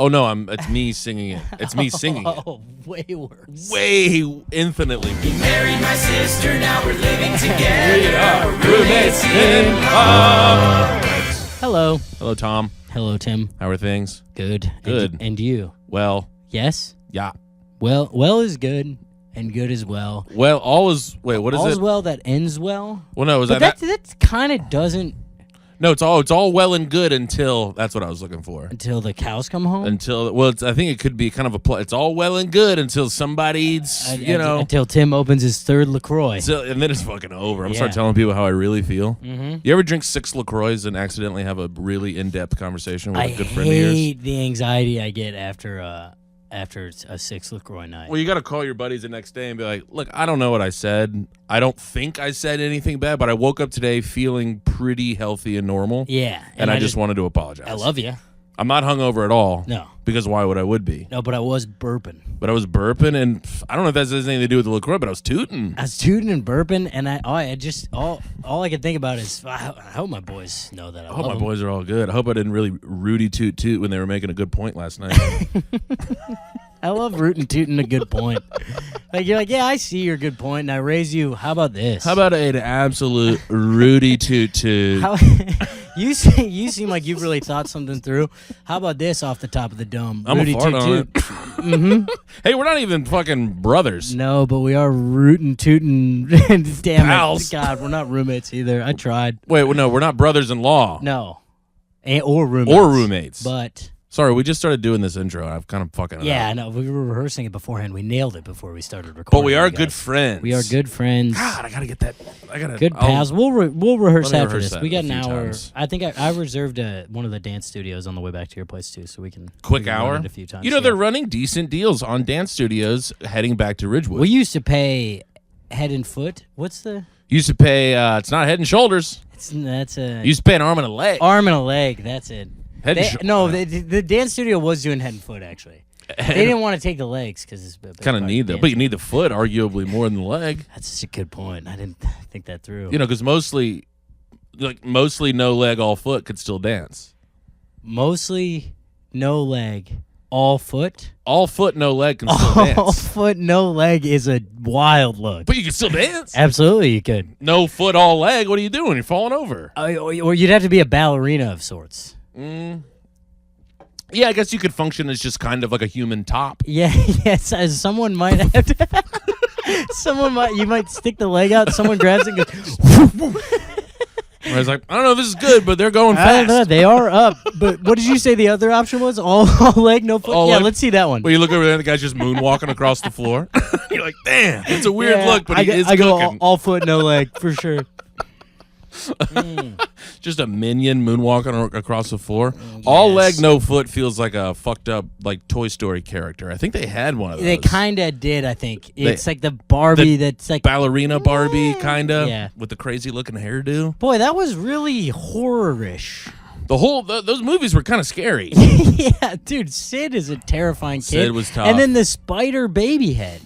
Oh no, it's me singing it. It's me singing it. Oh, way worse. Way infinitely. He married my sister, now we're living together. We are roommates in love. Hello. Hello, Tom. Hello, Tim. How are things? Good. Good. And you? Well, Yes? yeah. Well is good, and good is well. Well, all is. Wait, what is All's it? well that ends well. Well, no, is But that? that kind of doesn't No, it's all well and good until that's what I was looking for. until the cows come home. Until I think it could be kind of a. It's all well and good until somebody's, Until Tim opens his third LaCroix. and then it's fucking over. I'm Yeah. start telling people how I really feel. Mm-hmm. You ever drink 6 LaCroix and accidentally have a really in-depth conversation with I a good friend of yours? hate the anxiety I get after a 6 LaCroix night. Well, you got to call your buddies the next day and be like, look, I don't know what I said. I don't think I said anything bad, but I woke up today feeling pretty healthy and normal. Yeah. And I just wanted to apologize. I love you. I'm not hungover at all. No. Because why would I would be? No, but I was burping. But I was burping, and I don't know if that has anything to do with the LaCroix, but I was tooting. I was tooting and burping, and all I could think about is I hope my boys know that I I hope love my them. boys are all good. I hope I didn't really Rudy toot when they were making a good point last night. I love rootin' tootin' a good point. Like you're like, yeah, I see your good point, and I raise you. How about this? How about an absolute Rudy toot? You seem like you've really thought something through. How about this off the top of the dome? I'm Rudy a fart toot on it. toot. Hey, we're not even fucking brothers. No, but we are rootin' tootin'. Damn Pals. it, God, we're not roommates either. I tried. Wait, well, no, we're not brothers-in-law. No, or roommates. Or roommates. But Sorry, we just started doing this intro. I've kind of fucking it yeah, up. no, we were rehearsing it beforehand. We nailed it before we started recording. But we are you guys. good friends. We are good friends. God, I gotta get that. Good pals. We'll rehearse Let me after rehearse this. that We got a an few hour. times. I think I reserved one of the dance studios on the way back to your place too, so we can Quick we can hour. run it a few times. You know yeah. they're running decent deals on dance studios heading back to Ridgewood. We used to pay head and foot. What's the? Used to pay. It's not head and shoulders. That's a Used to pay an arm and a leg. arm and a leg. That's it. Head and The dance studio was doing head and foot actually. They didn't want to take the legs because it's kind of need that, but you need the foot arguably more than the leg. That's such a good point. I didn't think that through. You know, because mostly no leg, all foot could still dance. Mostly no leg, all foot. All foot, no leg can still All dance. foot, no leg is a wild look. But you can still dance. Absolutely, you could. No foot, all leg. What are you doing? You're falling over. Or you'd have to be a ballerina of sorts. Yeah, I guess you could function as just kind of like a human top. Yeah, yes. As someone might have to. You might stick the leg out. Someone grabs it and goes. I was like, I don't know if this is good, but they're going I don't know. fast. They are up. But what did you say the other option was? All leg, no foot. All Yeah, leg. let's see that one. Well, you look over there, and the guy's just moonwalking across the floor. You're like, damn, it's a weird Yeah, look, but he is I go cooking. all foot, no leg for sure. Just a minion moonwalking across the floor. All leg, no foot feels like a fucked up like Toy Story character. I think they had one of those. They kind of did, I think. It's like the Barbie that's like. ballerina Barbie, kind of, Yeah. with the crazy looking hairdo. Boy, that was really horror-ish. The whole those movies were kind of scary. Yeah, dude, Sid is a terrifying kid. Sid was tough. And then the spider baby head.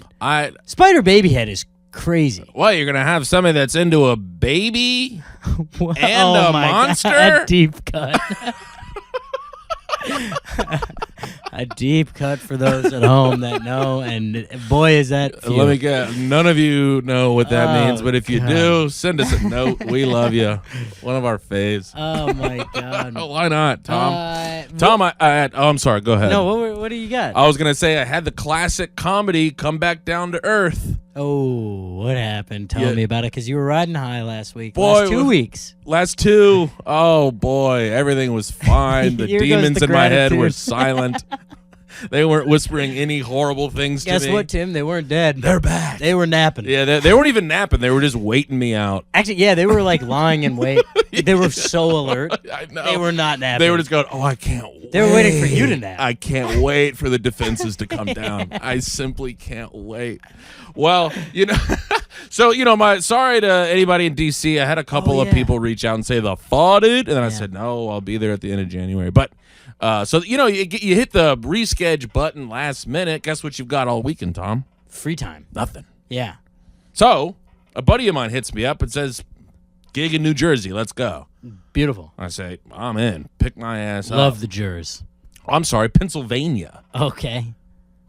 Spider baby head is crazy. What, you're gonna have somebody that's into a baby Well, and a my monster? God, a deep cut. A deep cut for those at home that know, and boy, is that few. Let me get. None of you know what that Oh, means, but if you God. do, send us a note. We love you. One of our faves. Oh my God. Oh, why not, Tom? Tom, Tom, I'm sorry. Go ahead. no, what do you got? I was gonna say I had the classic comedy come back down to earth. Oh, what happened? Tell Yeah. me about it, because you were riding high last week. Boy, last 2 weeks. Last two, oh boy, everything was fine. The Here goes demons the in my head were gratitude. silent. They weren't whispering any horrible things Guess to me. what, Tim? They weren't dead. They're back. They were napping. Yeah, they weren't even napping. They were just waiting me out. Actually, yeah, they were like lying in wait. They were so alert. I know. They were not napping. They were just going, oh, I can't wait. They were waiting for you to nap. I can't wait for the defenses to come down. I simply can't wait. Well, sorry to anybody in D.C. I had a couple of yeah. people reach out and say the farted, and then I Yeah. said, no, I'll be there at the end of January. But, you hit the reschedule button last minute. Guess what you've got all weekend, Tom? Free time. Nothing. Yeah. So, a buddy of mine hits me up and says, gig in New Jersey, let's go. Beautiful. I say, I'm in. Pick my ass up. Love the jurors. I'm sorry, Pennsylvania. Okay.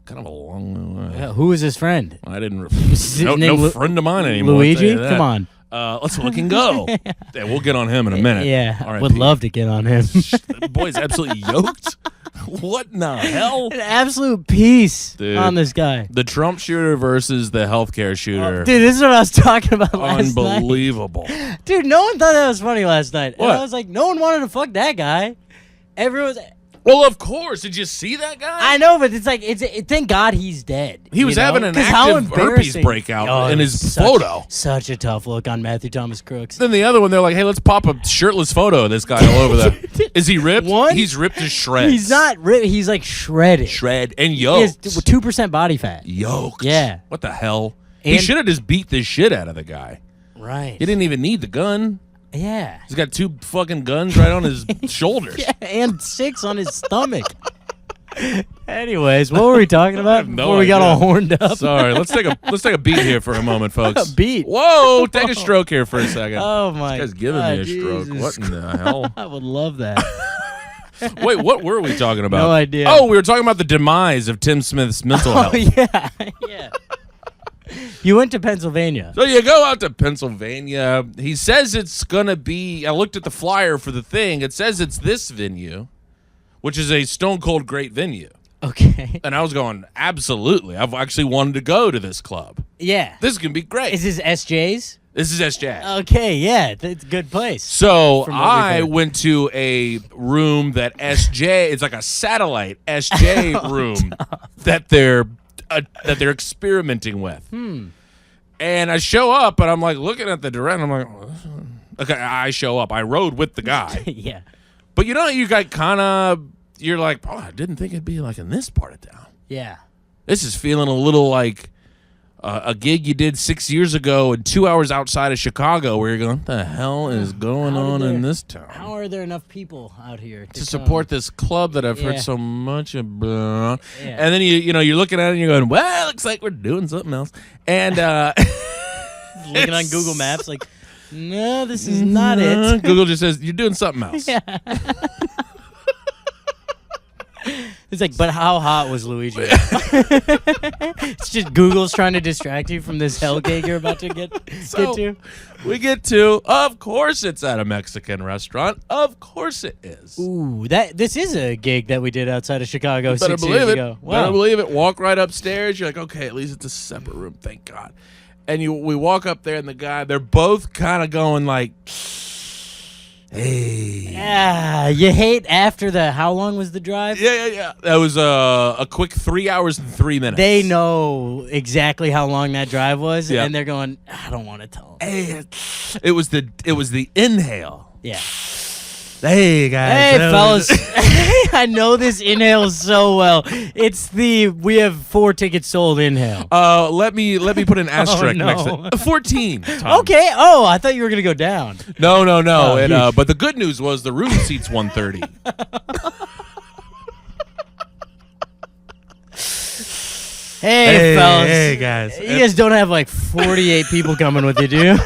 Kind of a long way. Who is his friend? I didn't. his No name friend of mine anymore. Luigi? I'll tell you that. Come on. Let's look and go. Yeah, we'll get on him in a minute. Yeah, All right, would love to get on him. The boy's absolutely yoked. What in the hell? An absolute piece Dude. on this guy. The Trump shooter versus the healthcare shooter. Dude, this is what I was talking about last night. Unbelievable. Dude, no one thought that was funny last night. What? And I was like, no one wanted to fuck that guy. Everyone's... Well, of course. Did you see that guy? I know, but it's like, thank God he's dead. He was you know? having an 'Cause how active herpes embarrassing. breakout in his such- photo. Such a tough look on Matthew Thomas Crooks. Then the other one, they're like, hey, let's pop a shirtless photo of this guy all over there. Is he ripped? One? He's ripped to shreds. He's not ripped. He's like shredded. Shred and He has yoked. 2% body fat. Yoked. Yeah. What the hell? He And- should have just beat the shit out of the guy. Right. He didn't even need the gun. Yeah. He's got 2 fucking guns right on his shoulders. Yeah, and 6 on his stomach. Anyways, what were we talking about no before we got idea. all horned up? Sorry, let's take a beat here for a moment, folks. A beat? Whoa, take a stroke here for a second. Oh my! This guy's giving God, me a stroke. Jesus What in the hell? I would love that. Wait, what were we talking about? No idea. Oh, we were talking about the demise of Tim Smith's mental Oh health. yeah, yeah. You went to Pennsylvania. So you go out to Pennsylvania. He says it's going to be, I looked at the flyer for the thing. It says it's this venue, which is a stone cold great venue. Okay. And I was going, absolutely. I've actually wanted to go to this club. Yeah. This is going to be great. Is this SJ's? This is SJ. Okay, yeah, that's a good place. So From what we've I heard. went to a room that SJ, it's like a satellite SJ room that they're experimenting with. And I show up and I'm like looking at the director. I'm like, okay, I show up. I rode with the guy. Yeah. But you know, you got kind of, you're like, oh, I didn't think it'd be like in this part of town. Yeah. This is feeling a little like a gig you did 6 years ago and 2 hours outside of Chicago where you're going, what the hell is going How on did in there- this town? How are there enough people out here To support this club that I've Yeah. heard so much about. Yeah. And then you know, you're looking at it and you're going, well, looks like we're doing something else. And looking on Google Maps like, no, this is not it. Google just says, you're doing something else. Yeah. It's like, but how hot was Luigi? It's just Google's trying to distract you from this hell gig you're about to get to. We get to, of course it's at a Mexican restaurant. Of course it is. Ooh, this is a gig that we did outside of Chicago Better 6 believe years it. ago. Better believe it. Walk right upstairs. You're like, okay, at least it's a separate room. Thank God. And we walk up there, and the guy, they're both kind of going like, hey. Yeah, you hate after the, how long was the drive? Yeah. That was a quick 3 hours and 3 minutes. They know exactly how long that drive was, Yeah. and they're going, I don't want to tell them. Hey, it was the inhale. Yeah. Hey guys. Hey, fellas. I know this inhale so well. It's the we have 4 tickets sold inhale. Let me put an asterisk no. next to it. 14. Tom. Okay. Oh, I thought you were going to go down. No. Oh, And, but the good news was the room seats 130. Hey, fellas. Hey guys. You guys don't have like 48 people coming with you, do you?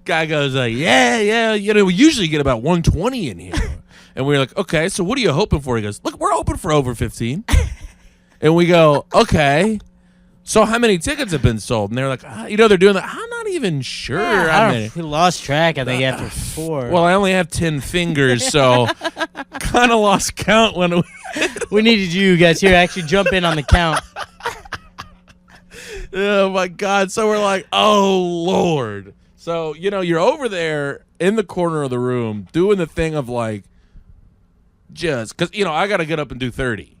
Guy goes, yeah. You know, we usually get about 120 in here. And we're like, okay, so what are you hoping for? He goes, look, we're hoping for over 15. And we go, okay. So how many tickets have been sold? And they're like, they're doing that. I'm not even sure. how many. We lost track, I think, after 4. Well, I only have 10 fingers, so kind of lost count when we needed you guys here to actually jump in on the count. Oh my God. So we're like, oh Lord. So, you're over there in the corner of the room doing the thing of like, just because, I got to get up and do 30.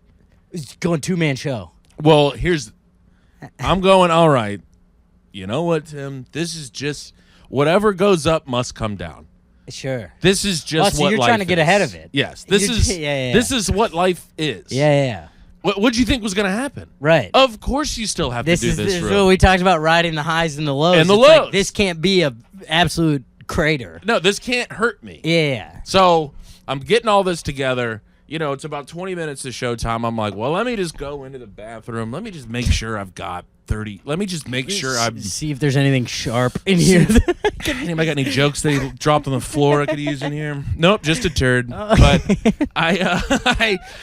It's going 2-man show. Well, I'm going, all right. You know what, Tim? This is just whatever goes up must come down. Sure. This is just so what you're life trying to get is. ahead of it. Yes. This is what life is. Yeah. What'd you think was going to happen? Right. Of course you still have to do this This is room. what we talked about, riding the highs and the lows. And the It's like, lows. this can't be a absolute crater. No, this can't hurt me. Yeah. So I'm getting all this together, it's about 20 minutes to showtime. I'm like, well, let me just go into the bathroom. Let me just make sure I've got 30. Let me just make sure I'm. See if there's anything sharp in here. Anybody got any jokes that he dropped on the floor I could use in here? Nope, just a turd. But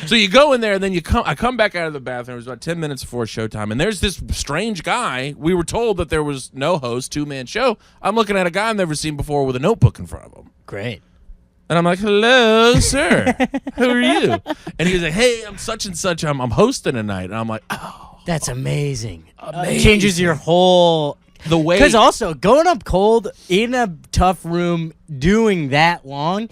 so you go in there and then I come back out of the bathroom. It was about 10 minutes before showtime, and there's this strange guy. We were told that there was no host, 2-man show. I'm looking at a guy I've never seen before with a notebook in front of him. Great. And I'm like, hello, sir. Who are you? And he was like, hey, I'm such and such. I'm hosting tonight. And I'm like, oh. That's amazing. Changes your whole... The way... Because also, going up cold in a tough room, doing that long,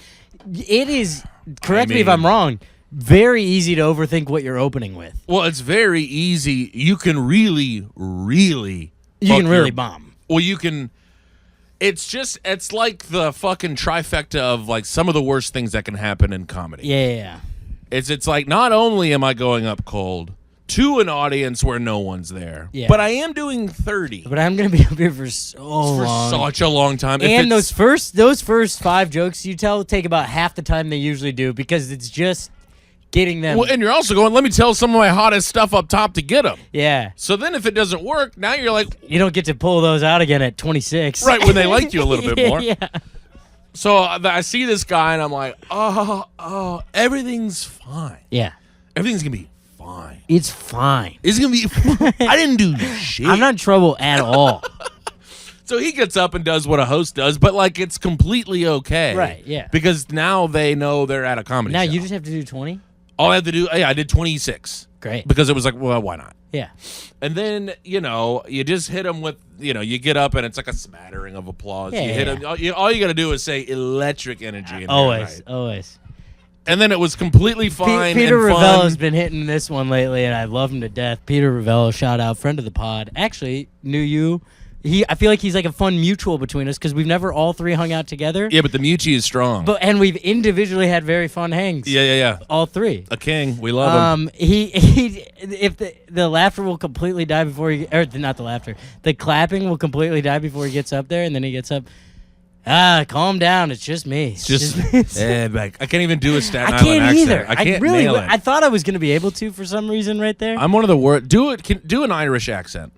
it is, correct me if I'm wrong, very easy to overthink what you're opening with. Well, it's very easy. You can really, really... bomb. Well, you can... It's like the fucking trifecta of like some of the worst things that can happen in comedy. Yeah. It's like not only am I going up cold to an audience where no one's there, but I am doing 30. But I'm going to be up here for so long. Such a long time. And those first 5 jokes you tell take about half the time they usually do because it's just getting them. Well, and you're also going, let me tell some of my hottest stuff up top to get them. Yeah. So then if it doesn't work, now you're like... You don't get to pull those out again at 26. Right, when they like you a little bit more. Yeah. So I see this guy, and I'm like, oh, everything's fine. Yeah. Everything's going to be fine. It's fine. It's going to be fine. I didn't do shit. I'm not in trouble at all. So he gets up and does what a host does, but like it's completely okay. Right, yeah. Because now they know they're at a comedy show. Now you just have to do 20? All I have to do, I did 26. Great. Because it was like, well, why not? Yeah. And then, you just hit them with, you get up and it's like a smattering of applause. Yeah, you hit them. All you got to do is say electric energy. Always. And then it was completely fine Peter and Ravello's fun. been hitting this one lately, and I love him to death. Peter Ravello, shout out, friend of the pod. Actually, knew you. I feel like he's like a fun mutual between us because we've never all three hung out together. Yeah, but the Mucci is strong. And we've individually had very fun hangs. Yeah. All three. A king. We love him. If the laughter will completely die before he, or not the laughter, the clapping will completely die before he gets up there, and then he gets up. Calm down. It's just me. It's just me. I can't even do a Staten I Island can't accent. either. I can't really. nail it. I thought I was going to be able to for some reason right there. I'm one of the worst. Do an Irish accent.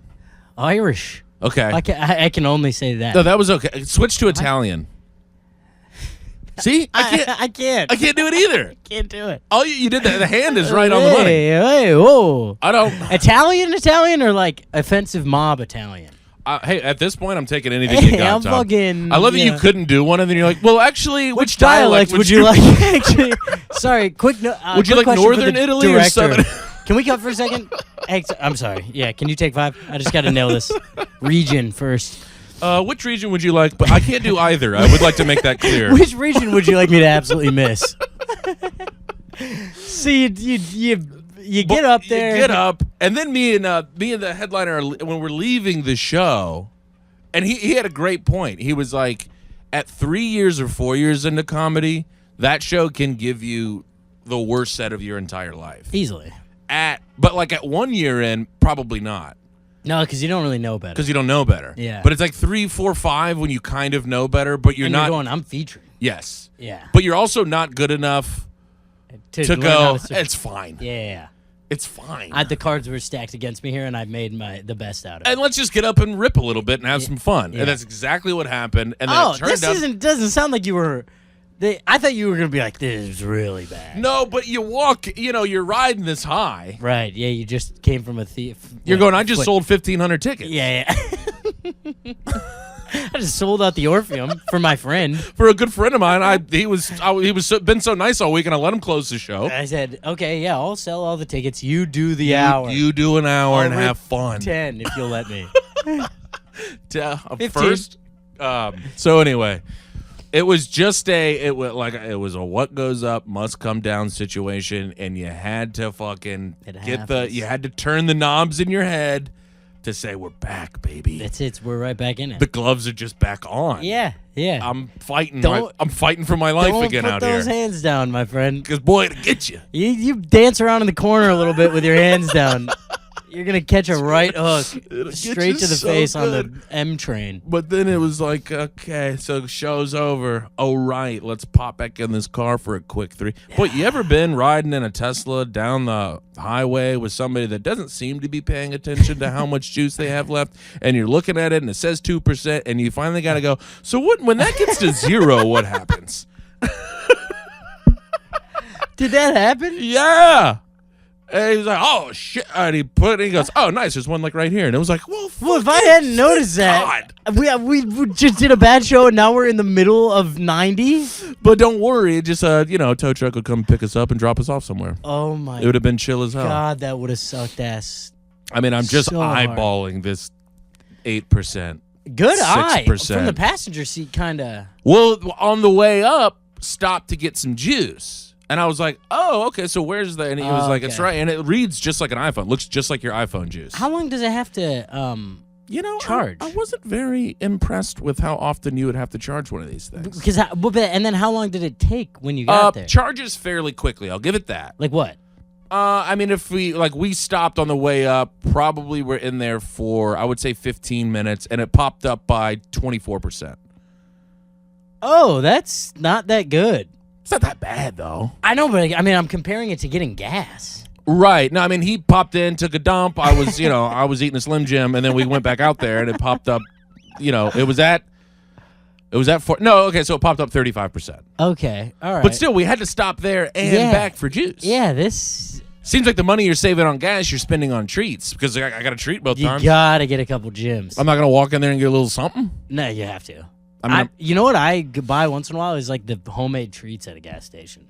Irish. Okay. I can only say that. No, that was okay. Switch to Italian. See, I can't. I can't do it either. Can't do it. Oh, you did that. The hand is right on the money. Hey, whoa. I don't. Italian, or like offensive mob Italian? Hey, at this point, I'm taking anything you got, I'm Tom. fucking. I love that you couldn't do one, and then you're like, well, actually, which dialect would you like? Actually, sorry. Quick. Would you like Northern Italy or Southern? Can we cut for a second? Hey, I'm sorry. Yeah, can you take 5? I just got to nail this region first. Which region would you like? But I can't do either. I would like to make that clear. Which region would you like me to absolutely miss? See, you get up there. You get up, and then me and the headliner, when we're leaving the show, and he had a great point. He was like, at 3 years or 4 years into comedy, that show can give you the worst set of your entire life. Easily. But like at 1 year in, probably not. No, because you don't really know better. Because you don't know better. Yeah. But it's like 3, 4, 5 when you kind of know better, but you're not. You're going, I'm featuring. Yes. Yeah. But you're also not good enough to go, it's fine. Yeah. It's fine. The cards were stacked against me here, and I made the best out of it. And let's just get up and rip a little bit and have some fun. Yeah. And that's exactly what happened. And then it turned out, doesn't sound like you were. I thought you were going to be like, this is really bad. No, but you walk, you're riding this high. Right, yeah, you just came from a thief. You're going, I just sold 1,500 tickets. Yeah. I just sold out the Orpheum for my friend. For a good friend of mine, he was been so nice all week, and I let him close the show. I said, okay, yeah, I'll sell all the tickets. You do the hour. You do an hour and have fun. 10 if you'll let me. 15. First. So anyway. It was just it was a what goes up must come down situation, and you had to fucking you had to turn the knobs in your head to say we're back, baby. That's it. We're right back in it. The gloves are just back on. Yeah. I'm fighting. I'm fighting for my life again out here. Don't put those hands down, my friend. Because boy, it'll get you. You dance around in the corner a little bit with your hands down. You're gonna catch a right hook It'll get straight you to the so face on good. the M train. But then it was like, okay, so show's over. Oh, right, let's pop back in this car for a quick 3. Boy, you ever been riding in a Tesla down the highway with somebody that doesn't seem to be paying attention to how much juice they have left, and you're looking at it and it says 2%, and you finally got to go, so when that gets to 0, what happens? Did that happen? Yeah. And he was like, oh, shit. And he goes, oh, nice. There's one like right here. And it was like, well, If I hadn't noticed that, we just did a bad show and now we're in the middle of 90. But don't worry. Just, a tow truck would come pick us up and drop us off somewhere. Oh my It would have been chill as hell. God, that would have sucked ass. I mean, I'm just So hard. eyeballing this 8%. Good eye 6%. from the passenger seat, kind of. Well, on the way up, stopped to get some juice. And I was like, oh, okay, so where's the... And he was like, it's okay. right. And it reads just like an iPhone. Looks just like your iPhone juice. How long does it have to charge? I wasn't very impressed with how often you would have to charge one of these things. Because and then how long did it take when you got there? Charges fairly quickly. I'll give it that. Like what? I mean, if we stopped on the way up, probably we're in there for, I would say 15 minutes, and it popped up by 24%. Oh, that's not that good. It's not that bad, though. I know, but I mean, I'm comparing it to getting gas. Right. No, I mean, he popped in, took a dump. I was, I was eating a Slim Jim, and then we went back out there, and it popped up, it was at 4. No, okay, so it popped up 35%. Okay, all right. But still, we had to stop there and back for juice. Yeah, this... Seems like the money you're saving on gas, you're spending on treats, because I got a treat both You times. gotta get a couple gyms. I'm not going to walk in there and get a little something. No, you have to. I mean, you know what I buy once in a while is like the homemade treats at a gas station.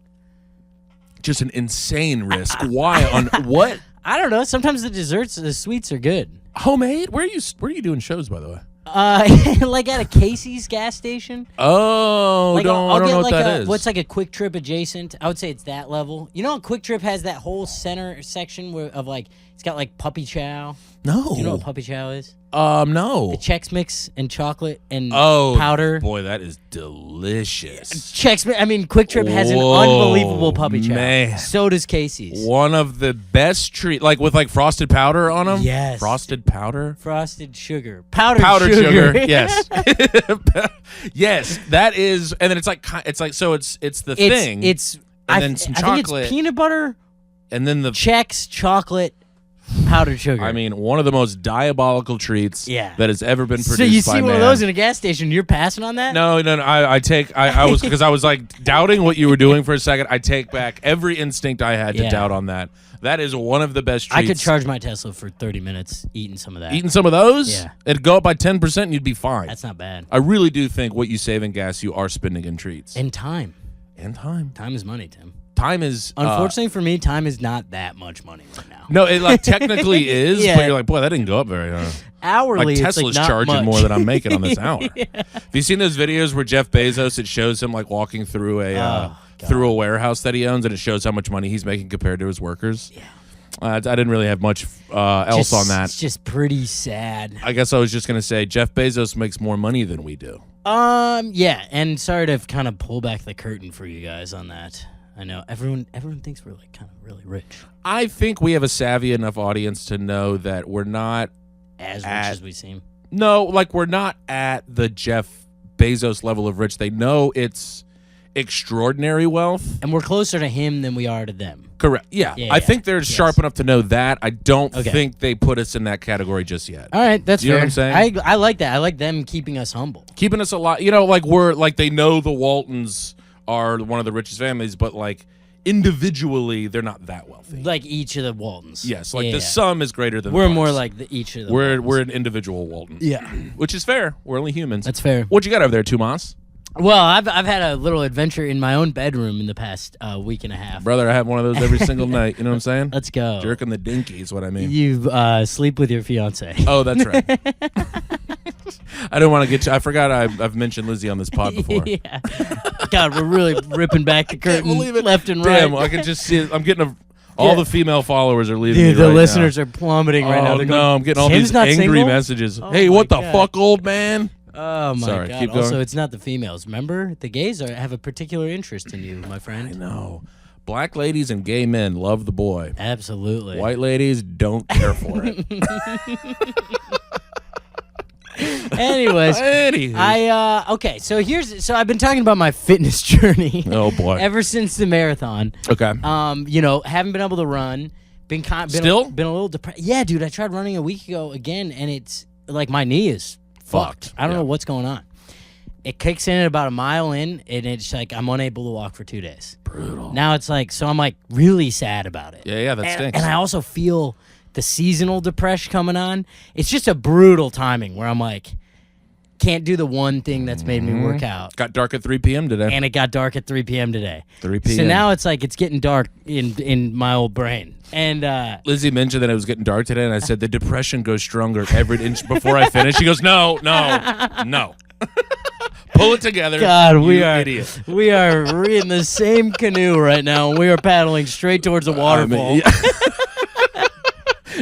just an insane risk. Why? On what? I don't know. Sometimes the sweets are good. Homemade? Where are you doing shows, by the way? Like at a Casey's gas station. Oh, Like I don't know what that is. What's like a Quick Trip adjacent? I would say it's that level. You know, Quick Trip has that whole center section of like it's got like puppy chow. No. Do you know what puppy chow is? No. The Chex Mix and chocolate and Oh, powder. boy, that is delicious. Chex Mix. I mean, Quick Trip has an Whoa, unbelievable puppy chow. man. So does Casey's. One of the best treat, like with like frosted powder on them. Yes. Frosted powder. Frosted sugar. Powdered Sugar. Yes. Yes, that is, and then it's like so it's the thing. And then some I think chocolate. it's peanut butter, and then the Chex, chocolate, powdered sugar. I mean, one of the most diabolical treats Yeah. that has ever been produced so you see by one man. of those in a gas station, you're passing on that? No. I was because I was like doubting what you were doing for a second. I take back every instinct I had to Yeah. doubt on that. That is one of the best treats. I could charge my Tesla for 30 minutes eating some of that. Eating some of those. Yeah. It'd go up by 10% and you'd be fine. That's not bad. I really do think what you save in gas, you are spending in treats. And time. And time. Time is money, Tim. Time is Unfortunately for me, time is not that much money right now. no, it like technically is, Yeah. but you're like, boy, that didn't go up very high. Hourly, Like it's Tesla's not charging much. more than I'm making on this hour. Have you seen those videos where Jeff Bezos? It shows him like walking through a warehouse that he owns, and it shows how much money he's making compared to his workers. Yeah, I didn't really have much else on that. It's just pretty sad. I guess I was just gonna say Jeff Bezos makes more money than we do. Yeah, and sorry to kind of pull back the curtain for you guys on that. I know everyone thinks we're like kind of really rich. I think we have a savvy enough audience to know that we're not As rich as we seem. No, like we're not at the Jeff Bezos level of rich. They know it's extraordinary wealth. And we're closer to him than we are to them. Correct. Yeah. I think they're sharp enough to know that. I don't think they put us in that category just yet. All right, that's you know fair. what I'm saying? I like that. I like them keeping us humble. Keeping us a lot. You know, like we're like they know the Waltons are one of the richest families, but like individually they're not that wealthy. Like each of the Waltons. Yes, like the sum is greater than we're the more parts. like each of the We're an individual Walton. Yeah. Which is fair. We're only humans. That's fair. What you got over there, Tomas? Well, I've had a little adventure in my own bedroom in the past week and a half. Brother, I have one of those every single night. You know what I'm saying? Let's go. Jerking the dinky is what I mean. You sleep with your fiance. Oh, that's right. I don't want to get you. I forgot I've mentioned Lizzie on this pod before. Yeah. God, we're really ripping back the curtain believe it. left and Damn, right. I can just see it. I'm getting all the female followers are leaving Dude, me the right listeners now. are plummeting right now. Oh, They're no, going, I'm getting all Tim's these not angry single? messages. Oh Hey, my what the God. fuck, old man? Oh, my Sorry, God. keep going. Also, it's not the females. Remember? The gays have a particular interest in you, my I friend. know. Black ladies and gay men love the boy. Absolutely. White ladies don't care for it. Anyways, okay. So I've been talking about my fitness journey. Oh boy. Ever since the marathon. Okay. Haven't been able to run. Been a little depressed. Yeah, dude. I tried running a week ago again, and it's like my knee is fucked. I don't know what's going on. It kicks in at about a mile in, and it's like I'm unable to walk for 2 days. Brutal. Now it's like, so I'm like really sad about it. Yeah, that stinks. And I also feel the seasonal depression coming on. It's just a brutal timing where I'm like, can't do the one thing that's made me work out. Got dark at 3 p.m. today. And it got dark at 3 p.m. today. 3 p.m. So now it's like it's getting dark in my old brain. And Lizzie mentioned that it was getting dark today, and I said the depression goes stronger every inch before I finish. She goes, no. Pull it together. God, we are in the same canoe right now, and we are paddling straight towards the waterfall.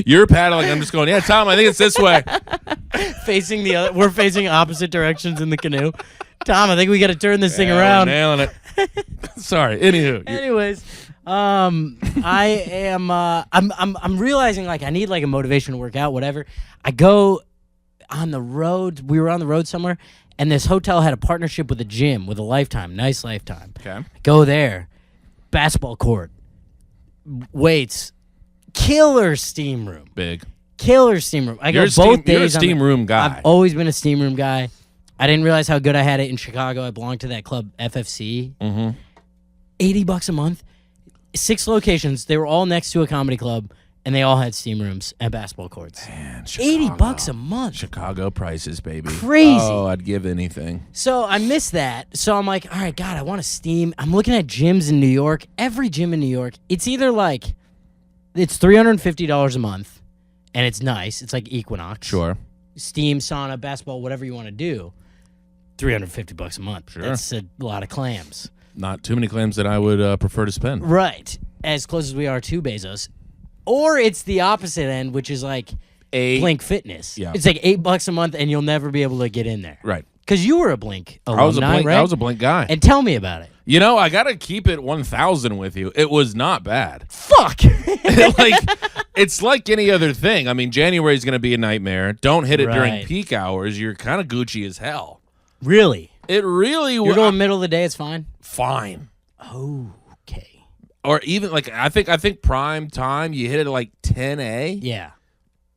You're paddling. I'm just going, yeah, Tom, I think it's this way. We're facing opposite directions in the canoe. Tom, I think we got to turn this thing around. Nailing it. Sorry. Anywho. Anyways, I am. I'm realizing like I need like a motivation to work out. Whatever. I go on the road. We were on the road somewhere, and this hotel had a partnership with a gym with a Lifetime, nice Lifetime. Okay. I go there, basketball court, weights, killer steam room. Big. Killer steam room. I go both days. You're a steam room guy. I've always been a steam room guy. I didn't realize how good I had it in Chicago. I belonged to that club, FFC. Mm-hmm. $80 a month, 6 locations. They were all next to a comedy club, and they all had steam rooms and basketball courts. Man, $80 a month. Chicago prices, baby. Crazy. Oh, I'd give anything. So I miss that. So I'm like, all right, God, I want to steam. I'm looking at gyms in New York. Every gym in New York, it's either like, it's $350 a month, and it's nice. It's like Equinox. Sure. Steam, sauna, basketball, whatever you want to do. $350 a month. Sure. That's a lot of clams. Not too many clams that I would prefer to spend. Right. As close as we are to Bezos. Or it's the opposite end, which is like Blink Fitness. Yeah. It's like $8 a month, and you'll never be able to get in there. Right. Because you were a Blink alumni, right? I was a Blink guy. And tell me about it. You know, I got to keep it 1,000 with you. It was not bad. Fuck! It's like any other thing. I mean, January is going to be a nightmare. Don't hit it during Right. peak hours. You're kind of Gucci as hell. Really? It really You're going middle of the day, it's fine? fine. Okay. Or even like I think prime time you hit it at like 10 Yeah.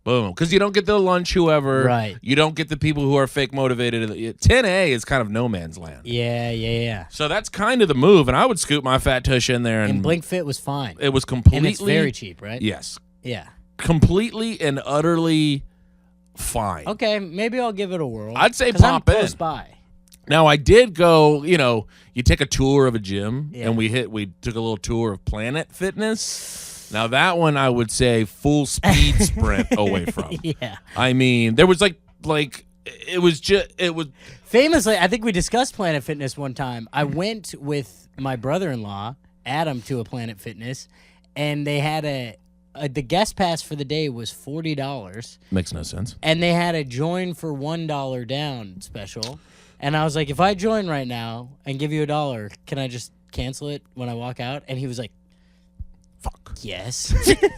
boom, because you don't get the lunch whoever, Right. You don't get the people who are fake motivated. 10 is kind of no man's land. Yeah. So that's kind of the move, and I would scoop my fat tush in there, and Blink Fit was fine. it was completely And it's very cheap, right? Yes, Yeah. completely and utterly fine. Okay, maybe I'll give it a whirl. I'd say 'Cause I'm pop in. close by. Now I did go. You take a tour of a gym, Yeah. and we took a little tour of Planet Fitness. Now that one I would say full speed sprint away from. Yeah. I mean, there was like it was Famously, I think we discussed Planet Fitness one time. I went with my brother-in-law, Adam, to a Planet Fitness, and they had the guest pass for the day was $40, makes no sense. and they had a join for $1 down special. And I was like, if I join right now and give you $1, can I just cancel it when I walk out? And he was like, Fuck. yes.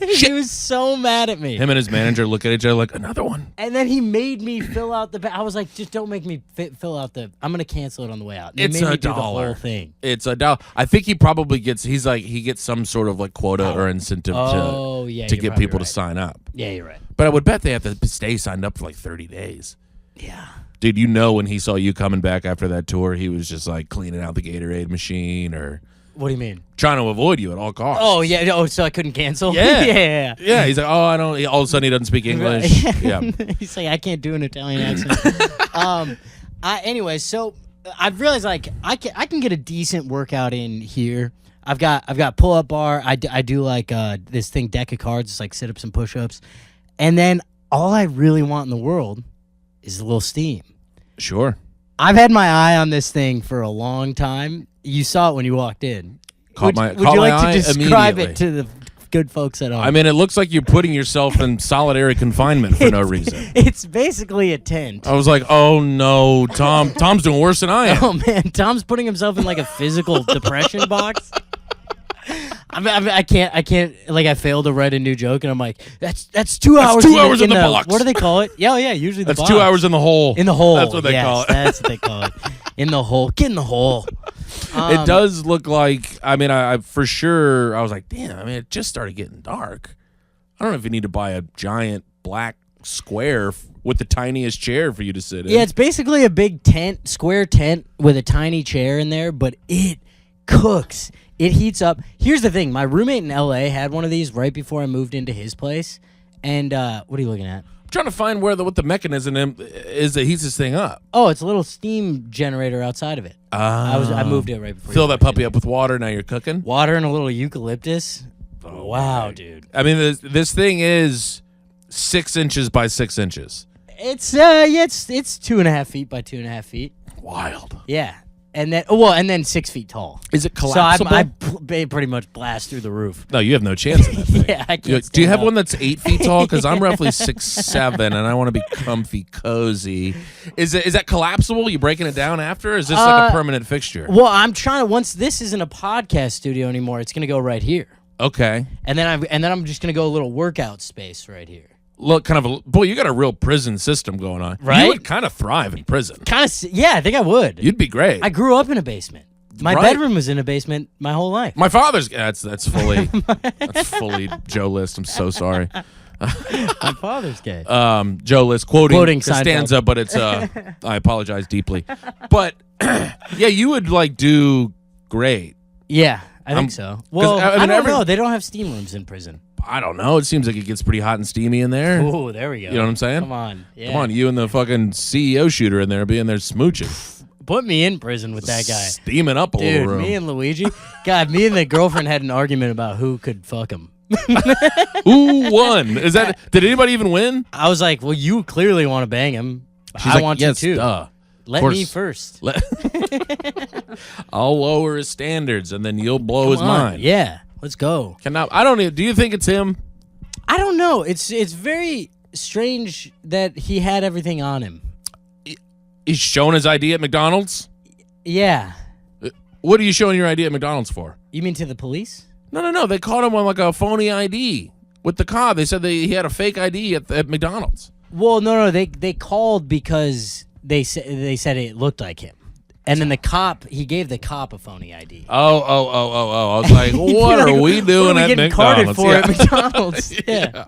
He was so mad at me. Him and his manager look at each other like, another one. And then he made me fill out I was like, just don't make me fill out I'm going to cancel it on the way out. And It's he made me $1. do the whole thing. It's $1. I think he probably gets. He gets some sort of like quota or incentive Oh, to yeah, to you're get probably people to right. sign up. Yeah, you're right. But I would bet they have to stay signed up for like 30 days. Yeah. Dude, when he saw you coming back after that tour, he was just like cleaning out the Gatorade machine or What do you mean? trying to avoid you at all costs. Oh, yeah. Oh, so I couldn't cancel? Yeah. Yeah. Yeah, he's like, oh, I don't. All of a sudden, he doesn't speak English. Yeah. He's like, I can't do an Italian accent. Anyway, so I've realized like I can get a decent workout in here. I've got pull up bar. I do like this thing deck of cards. It's like sit ups and push ups, and then all I really want in the world is a little steam. Sure. I've had my eye on this thing for a long time. You saw it when you walked in. Would you like to describe it to the good folks at home? I mean, it looks like you're putting yourself in solitary confinement for no reason. It's basically a tent. I was like, oh no, Tom's doing worse than I am. Oh man, Tom's putting himself in like a physical depression box. I can't. Like, I failed to write a new joke, and I'm like, that's 2 hours. 2 hours in the box. What do they call it? Yeah. Usually the That's box. 2 hours in the hole. In the hole. That's what they call it. That's what they call it. In the hole. Get in the hole. It does look like. I mean, I for sure. I was like, damn. I mean, it just started getting dark. I don't know if you need to buy a giant black square with the tiniest chair for you to sit in. Yeah, it's basically a big tent, square tent with a tiny chair in there, but it cooks. It heats up. Here's the thing. My roommate in L.A. had one of these right before I moved into his place. And what are you looking at? I'm trying to find what the mechanism is that heats this thing up. Oh, it's a little steam generator outside of it. I moved it right before. Fill that puppy up with water. Now you're cooking. Water and a little eucalyptus. Oh, wow, dude. I mean, this thing is 6 inches by 6 inches. It's 2.5 feet by 2.5 feet. Wild. Yeah. And then 6 feet tall. Is it collapsible? So I pretty much blast through the roof. No, you have no chance in that thing. Yeah, I can't. Do you have one that's 8 feet tall? Because I'm roughly 6'7", and I want to be comfy, cozy. Is that collapsible? You breaking it down after? Or is this like a permanent fixture? Well, I'm trying to. Once this isn't a podcast studio anymore, it's gonna go right here. Okay. And then I'm just gonna go a little workout space right here. Look, boy, you got a real prison system going on. Right? You would kind of thrive in prison. Yeah, I think I would. You'd be great. I grew up in a basement. My bedroom was in a basement my whole life. My father's that's fully Joe List. I'm so sorry. My father's gay. Joe List quoting Seinfeld. Costanza, but it's I apologize deeply. But yeah, you would like do great. Yeah, I think so. Well, I don't know. They don't have steam rooms in prison. I don't know. It seems like it gets pretty hot and steamy in there. Oh, there we go. You know what I'm saying? Come on. Yeah. Come on, you and the fucking CEO shooter in there being there smooching. Put me in prison with that guy. Steaming up a Dude, little room. me and Luigi. God, me and the girlfriend had an argument about who could fuck him. Who won? Did anybody even win? I was like, well, you clearly want to bang him. I want yes, you too. Duh. Let me first. I'll lower his standards and then you'll blow his mind. Yeah, let's go. Do you think it's him? I don't know. It's very strange that he had everything on him. He's showing his ID at McDonald's? Yeah. What are you showing your ID at McDonald's for? You mean to the police? No. They caught him on like a phony ID with the cop. They said he had a fake ID at McDonald's. Well, no. They called because they said it looked like him. And then he gave the cop a phony ID. Oh. I was like, what are we doing at getting McDonald's? Carded for at McDonald's. Yeah.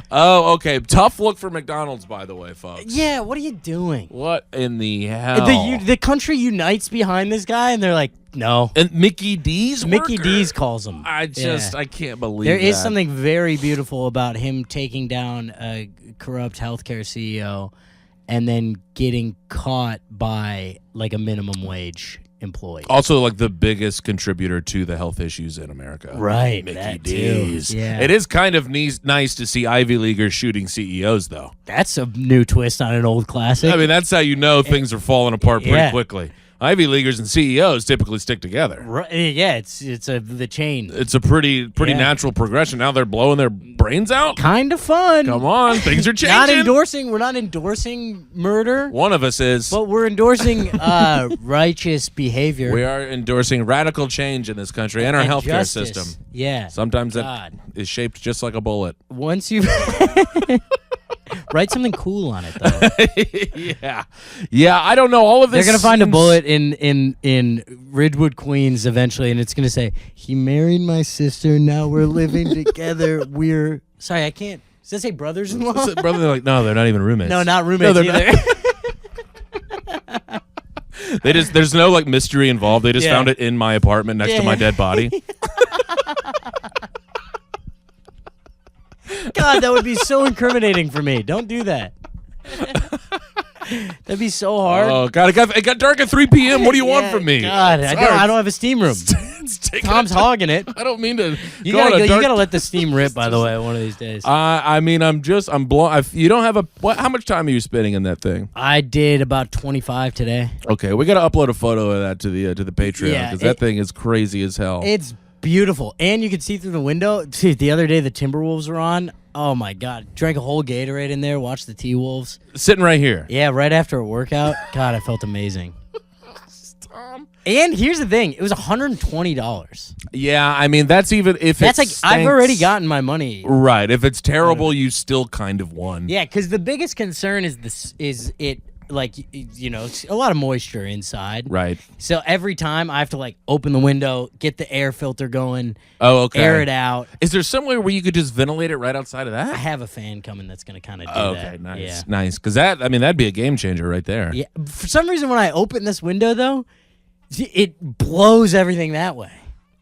Oh, okay. Tough look for McDonald's, by the way, folks. Yeah, what are you doing? What in the hell? The country unites behind this guy, and they're like, no. And Mickey D's Mickey D's calls him. I can't believe There is that. something very beautiful about him taking down a corrupt healthcare CEO and then getting caught by like a minimum wage employee. Also, like the biggest contributor to the health issues in America. Right. Mickey D's. Too. Yeah. It is kind of nice to see Ivy Leaguers shooting CEOs, though. That's a new twist on an old classic. I mean, that's how you know things are falling apart pretty Yeah. quickly. Ivy Leaguers and CEOs typically stick together. Right, yeah, it's the chain. It's a pretty natural progression. Now they're blowing their brains out. Kind of fun. Come on, things are changing. We're not endorsing murder. One of us is. But we're endorsing righteous behavior. We are endorsing radical change in this country and our healthcare justice. system. Yeah. Sometimes that is shaped just like a bullet. Once you write something cool on it, though. Yeah. I don't know. All of this. They're gonna find a bullet in Ridgewood, Queens, eventually, and it's gonna say, "He married my sister. Now we're living together. We're sorry, I can't." Does that say brothers-in-law? Brother, they're like, no, they're not even roommates. No, not roommates either. There's no like mystery involved. They just found it in my apartment next to my dead body. God, that would be so incriminating for me. Don't do that. That'd be so hard. Oh God, it got dark at 3 p.m. What do you want from me? God, I don't have a steam room. Tom's hogging it. I don't mean to. You gotta let the steam rip. By the way, one of these days. I mean, I'm blown. You don't have how much time are you spending in that thing? I did about 25 today. Okay, we got to upload a photo of that to the Patreon because that thing is crazy as hell. It's beautiful, and you can see through the window. Dude, the other day the Timberwolves were on. Oh my God! Drank a whole Gatorade in there. Watched the T-Wolves. Sitting right here. Yeah, right after a workout. God, I felt amazing. Tom, And here's the thing: it was $120. Yeah, I mean that's even if That's like stinks, I've already gotten my money. Right. If it's terrible, you still kind of won. Yeah, because the biggest concern is it like it's a lot of moisture inside. Right. So every time I have to like open the window, get the air filter going. Oh, okay. Air it out. Is there somewhere where you could just ventilate it right outside of that? I have a fan coming that's gonna kind of do that. Okay, nice, Yeah. nice. Because that'd be a game changer right there. Yeah. For some reason, when I open this window though, it blows everything that way.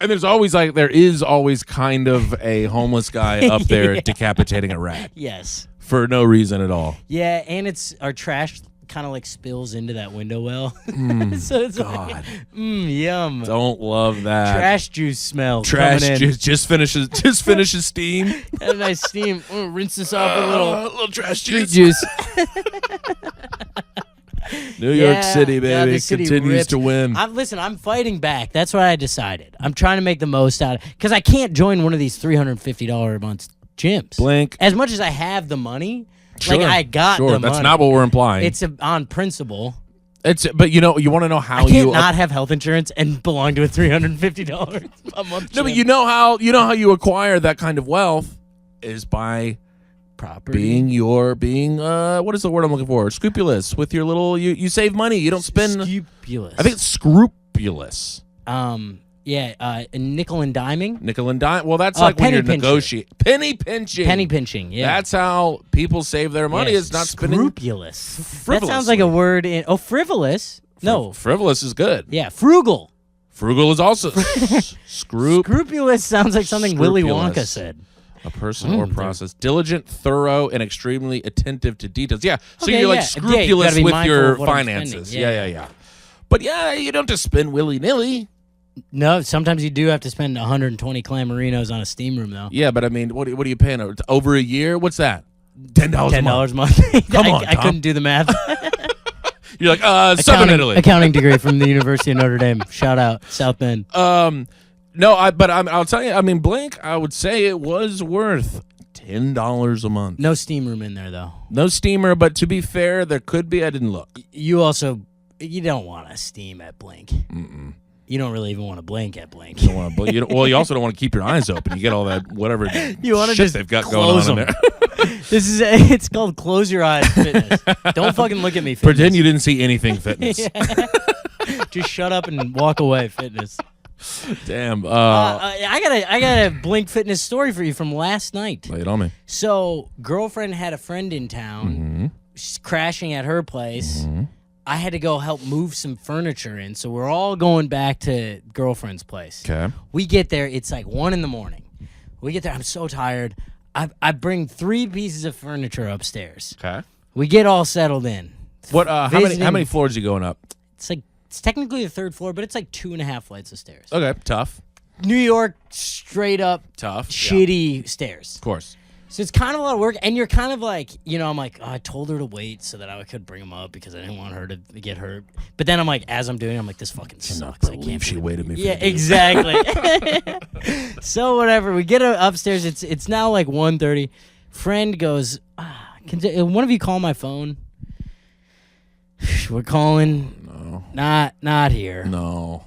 And there is always kind of a homeless guy up there decapitating a rat Yes. for no reason at all. Yeah, and it's our trash kind of like spills into that window well. So it's God. like, yum. Don't love that. Trash juice smell. Trash coming in. juice just finishes steam. Had a nice steam. Rinse this off with a little trash street juice. juice. New York City, baby, God, the city continues rips. to win. I'm fighting back. That's what I decided. I'm trying to make the most out of it. Because I can't join one of these $350 a month gyms. Blink. As much as I have the money, Sure, like I got the money. That's not what we're implying. It's on principle. But you want to know how I can't not have health insurance and belong to a $350 a month No, gym. but you know how you acquire that kind of wealth is by property. being what is the word I'm looking for? Scrupulous with your little you save money. You don't spend Scrupulous. I think it's scrupulous. Nickel and diming. Nickel and dime. Well, that's like when penny you're pinching. negotiating. Penny pinching. Penny pinching, yeah. That's how people save their money. Yes, Is not spending. scrupulous. That sounds like a word in. Oh, frivolous. No. Frivolous is good. Yeah, frugal. Frugal is also Scrupulous sounds like something Willy Wonka Scrupulous. said. A person or process. Diligent, thorough, and extremely attentive to details. Yeah. So Okay, you're like yeah. scrupulous You gotta be with mindful your of what I'm finances. spending. Yeah. But yeah, you don't just spend willy-nilly. No, sometimes you do have to spend 120 clamorinos on a steam room, though. Yeah, but I mean, what are you paying? Over a year? What's that? $10 a month. $10 a month. Come on, I Tom. couldn't do the math. You're like, Southern Italy. Accounting degree from the University of Notre Dame. Shout out, South Bend. No, I'll tell you. I mean, Blink. I would say it was worth $10 a month. No steam room in there, though. No steamer, but to be fair, there could be. I didn't look. You don't want to steam at Blink. Mm-mm. You don't really even want to blink at Blink. You don't want to. You also don't want to keep your eyes open. You get all that whatever you want to shit just they've got close going on in there. It's called close your eyes fitness. Don't fucking look at me. Fitness. Pretend you didn't see anything fitness. Just shut up and walk away. Fitness. Damn. I got a Blink fitness story for you from last night. Lay it on me. So, girlfriend had a friend in town. Mm-hmm. She's crashing at her place. Mm-hmm. I had to go help move some furniture in, so we're all going back to girlfriend's place. Okay. We get there, it's like 1 a.m. We get there, I'm so tired. I bring 3 pieces of furniture upstairs. Okay. We get all settled in. What? How many floors are you going up? It's technically the 3rd floor, but it's like 2.5 flights of stairs. Okay. Tough. New York, straight up, tough, shitty stairs. Of course. So it's kind of a lot of work, and you're kind of like, I'm like, I told her to wait so that I could bring them up because I didn't want her to get hurt. But then I'm like, as I'm doing it, I'm like, this fucking sucks. I can't she waited me for Yeah, exactly. So whatever, we get her upstairs. It's now like 1:30. Friend goes, can one of you call my phone? We're calling. No. Not here. No.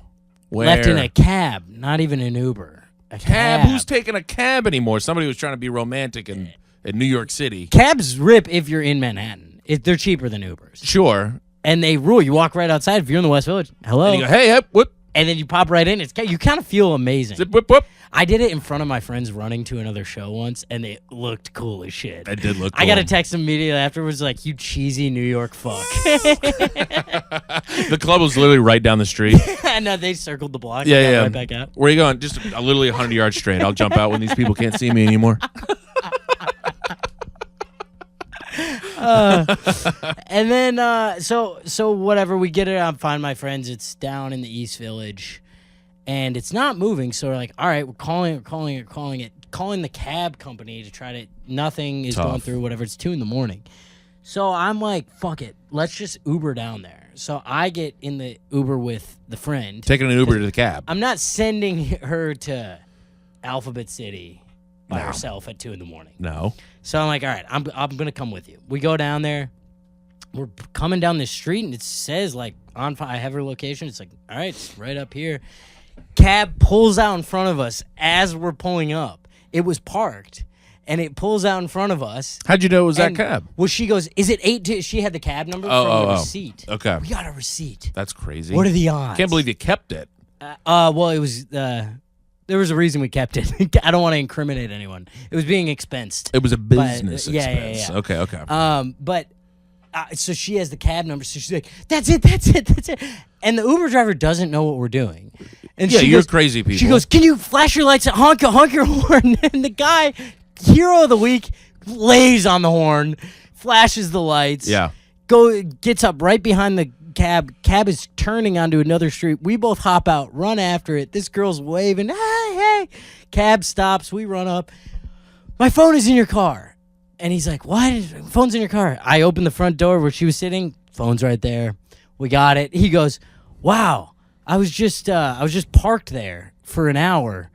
Where? Left in a cab, not even an Uber. A cab? Who's taking a cab anymore? Somebody was trying to be romantic in New York City. Cabs rip if you're in Manhattan. They're cheaper than Ubers. Sure. And they rule. You walk right outside if you're in the West Village. Hello. And you go, hey, hip, whoop. And then you pop right in. You kind of feel amazing. Zip, whoop, whoop. I did it in front of my friends running to another show once, and they looked cool as shit. It did look cool. I got a text immediately afterwards like, you cheesy New York fuck. The club was literally right down the street. No, they circled the block. Yeah. Right back out. Where are you going? Just literally 100 yards straight. I'll jump out when these people can't see me anymore. And then, so whatever, we get it. I'm finding my friends. It's down in the East Village, and it's not moving. So we're like, all right, we're calling the cab company to try to. Nothing is going through. Whatever. It's 2 a.m. So I'm like, fuck it, let's just Uber down there. So I get in the Uber with the friend. Taking an Uber to the cab. I'm not sending her to Alphabet City by herself at 2 a.m. No. So I'm like, all right, I'm gonna come with you. We go down there. we're coming down this street, and it says, like, I have her location. It's like, all right, it's right up here. Cab pulls out in front of us as we're pulling up. It was parked, and it pulls out in front of us. How'd you know it was that cab? Well, she goes, is it 8? She had the cab number from the receipt. Okay. We got a receipt. That's crazy. What are the odds? Can't believe you kept it. Well, it was... there was a reason we kept it. I don't want to incriminate anyone. It was being expensed. It was a business yeah, expense. Yeah. Okay. But so she has the cab number. So she's like, that's it. And the Uber driver doesn't know what we're doing. And yeah, she you're goes, crazy people. She goes, can you flash your lights? Honk your horn. And the guy, hero of the week, lays on the horn, flashes the lights. Yeah. Gets up right behind the cab. Cab is turning onto another street. We both hop out, run after it. This girl's waving, hey. Cab stops. We run up. My phone is in your car. And he's like, what? Phone's in your car. I open the front door where she was sitting. Phone's right there. We got it. He goes, wow. I was just parked there for an hour.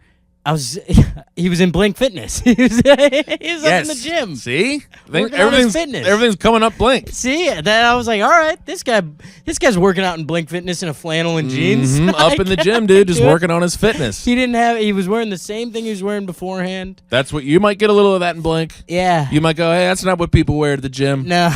He was in Blink Fitness. He was up in the gym. See? Everything's coming up Blink. See? Then I was like, all right, this guy's working out in Blink Fitness in a flannel and jeans. Up in the gym, dude, just working on his fitness. He was wearing the same thing he was wearing beforehand. That's what you might get a little of that in Blink. Yeah. You might go, hey, that's not what people wear to the gym. No.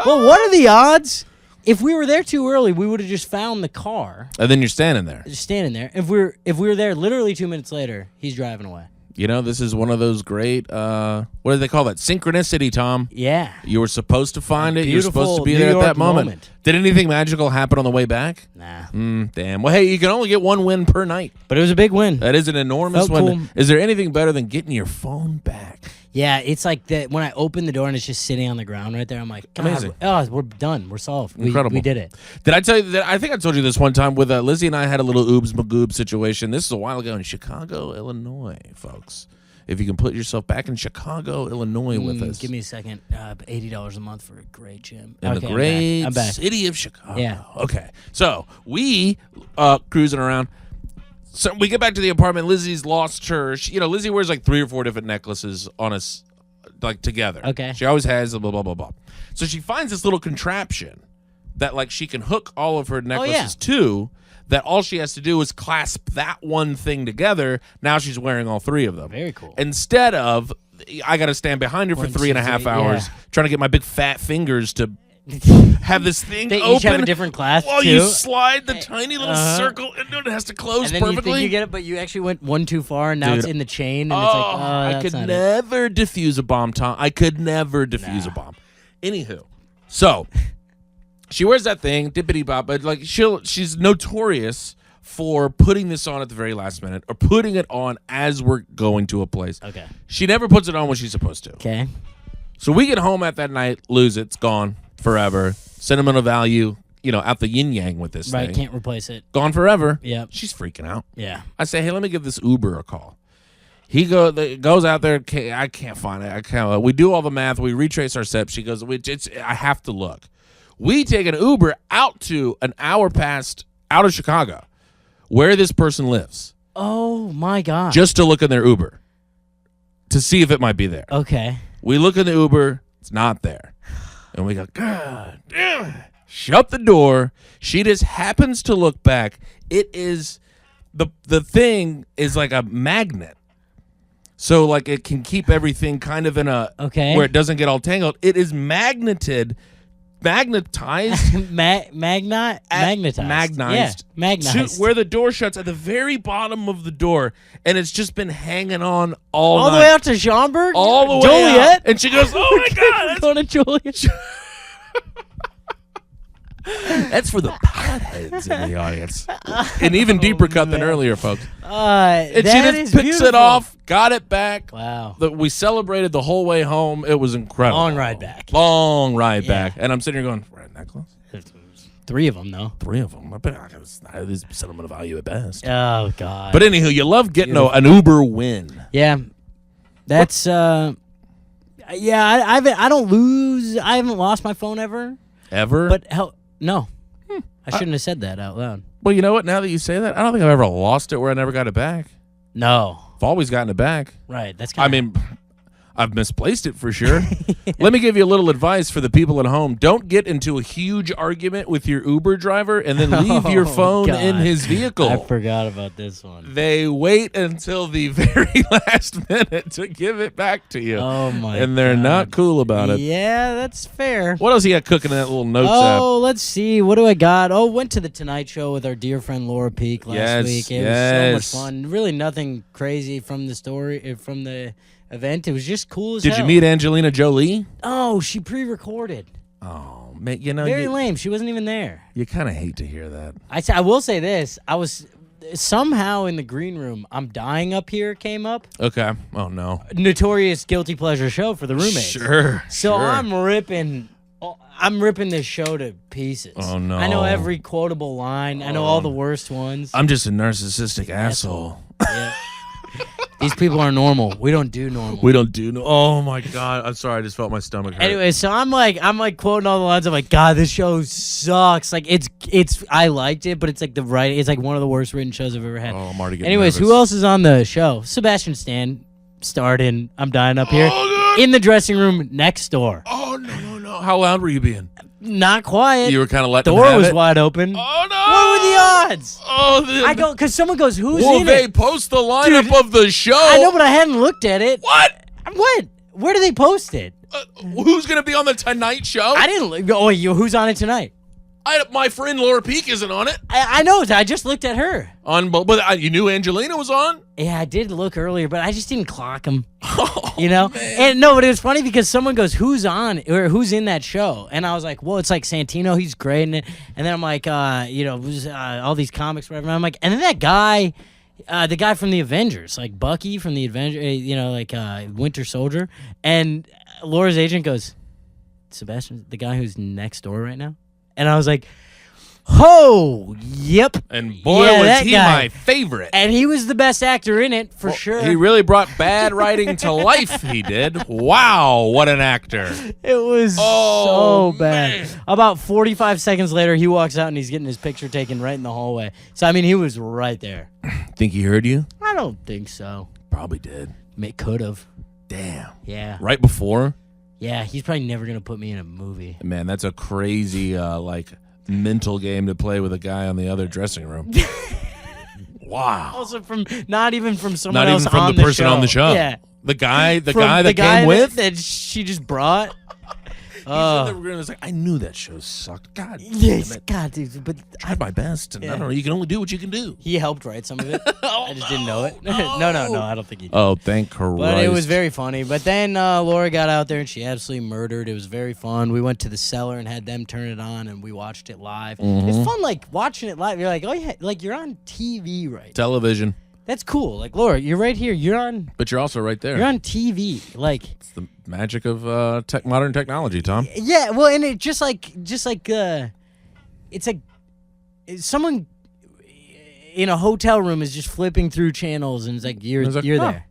Well, what are the odds? If we were there too early, we would have just found the car. And then you're standing there. Just standing there. If we were there literally 2 minutes later, he's driving away. You know, this is one of those great, what do they call that? Synchronicity, Tom. Yeah. You were supposed to find it. You were supposed to be New there York at that moment. Did anything magical happen on the way back? Nah. Damn. Well, hey, you can only get one win per night. But it was a big win. That is an enormous Felt win. cool. Is there anything better than getting your phone back? Yeah, it's like that when I open the door and it's just sitting on the ground right there. I'm like, God, amazing. We're done. We're solved. Incredible. We did it. Did I tell you that? I think I told you this one time with Lizzie and I had a little oobs magoob situation. This is a while ago in Chicago, Illinois, folks. If you can put yourself back in Chicago, Illinois with us. Give me a second. $80 a month for a great gym. In the great I'm back. city of Chicago. Yeah. Okay. So we cruising around. So we get back to the apartment. Lizzie's lost her. Lizzie wears like 3 or 4 different necklaces on us, like together. Okay. She always has blah blah blah blah. So she finds this little contraption that like she can hook all of her necklaces to. That all she has to do is clasp that one thing together. Now she's wearing all 3 of them. Very cool. Instead of I got to stand behind her for 3.5 hours trying to get my big fat fingers to have this thing they open. Each have a different clasp while too. you slide the tiny little circle into it. It has to close and then perfectly. You think you get it, but you actually went one too far, and now it's in the chain, and it's like, I could never defuse a bomb, Tom. I could never defuse a bomb. Anywho, so she wears that thing, dippity bop, but like she's notorious for putting this on at the very last minute or putting it on as we're going to a place. Okay. She never puts it on when she's supposed to. Okay. So we get home at that night, lose it, it's gone forever. Sentimental value, out the yin yang with this thing. Right, can't replace it. Gone forever. Yep. She's freaking out. Yeah. I say, hey, let me give this Uber a call. He goes out there. I can't find it. I can't. We do all the math. We retrace our steps. She goes, I have to look. We take an Uber out to an hour past out of Chicago, where this person lives. Oh my God. Just to look in their Uber to see if it might be there. Okay. We look in the Uber. It's not there. And we go, God damn it. Shut the door. She just happens to look back. It is, the thing is like a magnet. So like it can keep everything kind of in a, where it doesn't get all tangled. It is magnetized. Magnetized. Yeah, magnetized. To where the door shuts at the very bottom of the door. And it's just been hanging on all the way out to Schaumburg? All the way Joliet? out. And she goes, oh my God. That's going to Joliet. That's for the potheads in the audience. An even deeper cut than earlier, folks. And she just picks it off, got it back. Wow. We celebrated the whole way home. It was incredible. Long ride back. And I'm sitting here going, right, necklace? 3 of them, though. 3 of them. I bet this is sentimental value at best. Oh, God. But anywho, you love getting an Uber win. Yeah. That's, I don't lose. I haven't lost my phone ever. Ever? But no. I shouldn't have said that out loud. Well, you know what? Now that you say that, I don't think I've ever lost it where I never got it back. No. I've always gotten it back. Right. That's I mean, I've misplaced it for sure. Let me give you a little advice for the people at home. Don't get into a huge argument with your Uber driver and then leave your phone in his vehicle. I forgot about this one. They wait until the very last minute to give it back to you. Oh, my And they're God. not cool about it. Yeah, that's fair. What else you got cooking in that little notes app? Oh, let's see. What do I got? Oh, went to the Tonight Show with our dear friend Laura Peak last week. It was so much fun. Really nothing crazy from the story, from the event. It was just cool as hell. Did you meet Angelina Jolie? Oh, she pre-recorded. Oh, man, you know, Very lame. She wasn't even there. you kind of hate to hear that. I will say this. I was somehow in the green room. I'm Dying Up Here came up. Okay. Oh, no. Notorious guilty pleasure show for the roommates. Sure. So sure. I'm ripping this show to pieces. Oh, no. I know every quotable line. I know all the worst ones. I'm just a narcissistic asshole. Yeah. These people are normal. We don't do normal. We don't do no. Oh my god! I'm sorry. I just felt my stomach hurt. Anyway, so I'm like quoting all the lines. I'm like, God, this show sucks. Like it's I liked it, but it's like it's like one of the worst written shows I've ever had. Oh, I'm already getting Anyways, nervous. who else is on the show? Sebastian Stan starred in I'm Dying Up Here Oh, God. in the dressing room next door. Oh no! How loud were you being? Not quiet. You were kind of letting Door them have was it? wide open. Oh no! What were the odds? Oh, I go because someone goes, "Who's Well, in they it?" post the lineup Dude, of the show. I know, but I hadn't looked at it. What? What? Where do they post it? Who's gonna be on the Tonight Show? I didn't look. Oh, wait, who's on it tonight? My friend Laura Peak isn't on it. I know. I just looked at her. But you knew Angelina was on. Yeah, I did look earlier, but I just didn't clock him. Oh, You know? man. And no, but it was funny because someone goes, "Who's on or who's in that show?" And I was like, "Well, it's like Santino. He's great in it." And then I'm like, who's, all these comics, whatever. And I'm like, and then that guy, the guy from the Avengers, like Bucky from the Avengers, Winter Soldier. And Laura's agent goes, "Sebastian, the guy who's next door right now." And I was like, "Oh, yep." And boy, Yeah, was that he guy. my favorite. And he was the best actor in it for sure. He really brought bad writing to life. He did. Wow, what an actor! It was Oh, so bad. man. About 45 seconds later, he walks out and he's getting his picture taken right in the hallway. So, I mean, he was right there. Think he heard you? I don't think so. Probably did. It could have. Damn. Yeah. Right before? Yeah, he's probably never going to put me in a movie. Man, that's a crazy mental game to play with a guy on the other dressing room. Wow. Also, not even from someone Not else even from on the person show. on the show. Yeah. The guy From that came with? that she just brought. He's in the room and was like, I knew that show sucked. God Yes, damn it. God, dude, but Tried my best, and I don't know. You can only do what you can do. he helped write some of it. I just didn't know it. No, I don't think he did. Oh, thank Christ. But it was very funny. But then Laura got out there and she absolutely murdered. It was very fun. We went to the cellar and had them turn it on and we watched it live. It's fun, like watching it live. You're like, oh yeah, like you're on TV right now. television, That's cool. Like Laura, you're right here. You're on but you're also right there. TV. Like It's the magic of modern technology, Tom. yeah, well, and it just like it's like someone in a hotel room is just flipping through channels and it's like you're It's like, you're oh. there.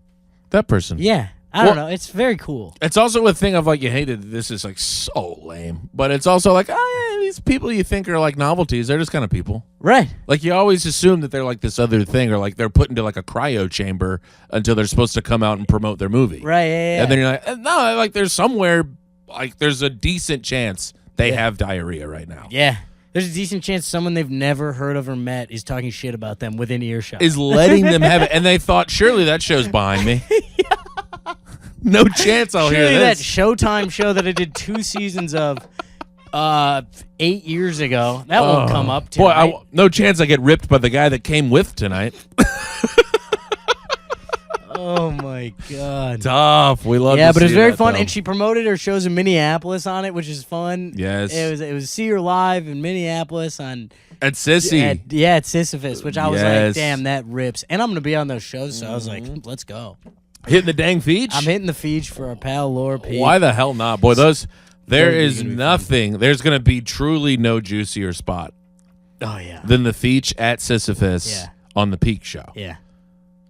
That person. Yeah. I don't know. It's very cool. It's also a thing of like you hated this is like so lame, but it's also like oh yeah, these people you think are like novelties, they're just kind of people. Right. Like you always assume that they're like this other thing, or like they're put into like a cryo chamber until they're supposed to come out and promote their movie. Right. Yeah. And then you're like, no, like there's somewhere, like there's a decent chance they have diarrhea right now. yeah. There's a decent chance someone they've never heard of or met is talking shit about them within earshot. Is letting them have it, and they thought surely that show's behind me. No chance I'll Surely hear that this. Showtime show that I did 2 seasons of 8 years ago, that won't come up to Boy, no chance I get ripped by the guy that came with tonight. Oh my god. Tough. We love. Yeah, to but it was see very that, fun, though. and she promoted her shows in Minneapolis on it, which is fun. Yes. It was See Her Live in Minneapolis on at Sissy. at Sisyphus, which I was like, Yes. damn, that rips. And I'm gonna be on those shows, so I was like, let's go. Hitting the dang feet. I'm hitting the feed for our pal Laura P. Why the hell not, boy? There Those is are gonna be nothing. There's going to be truly no juicier spot Oh yeah. than the Feach at Sisyphus Yeah. on the Peak Show. Yeah.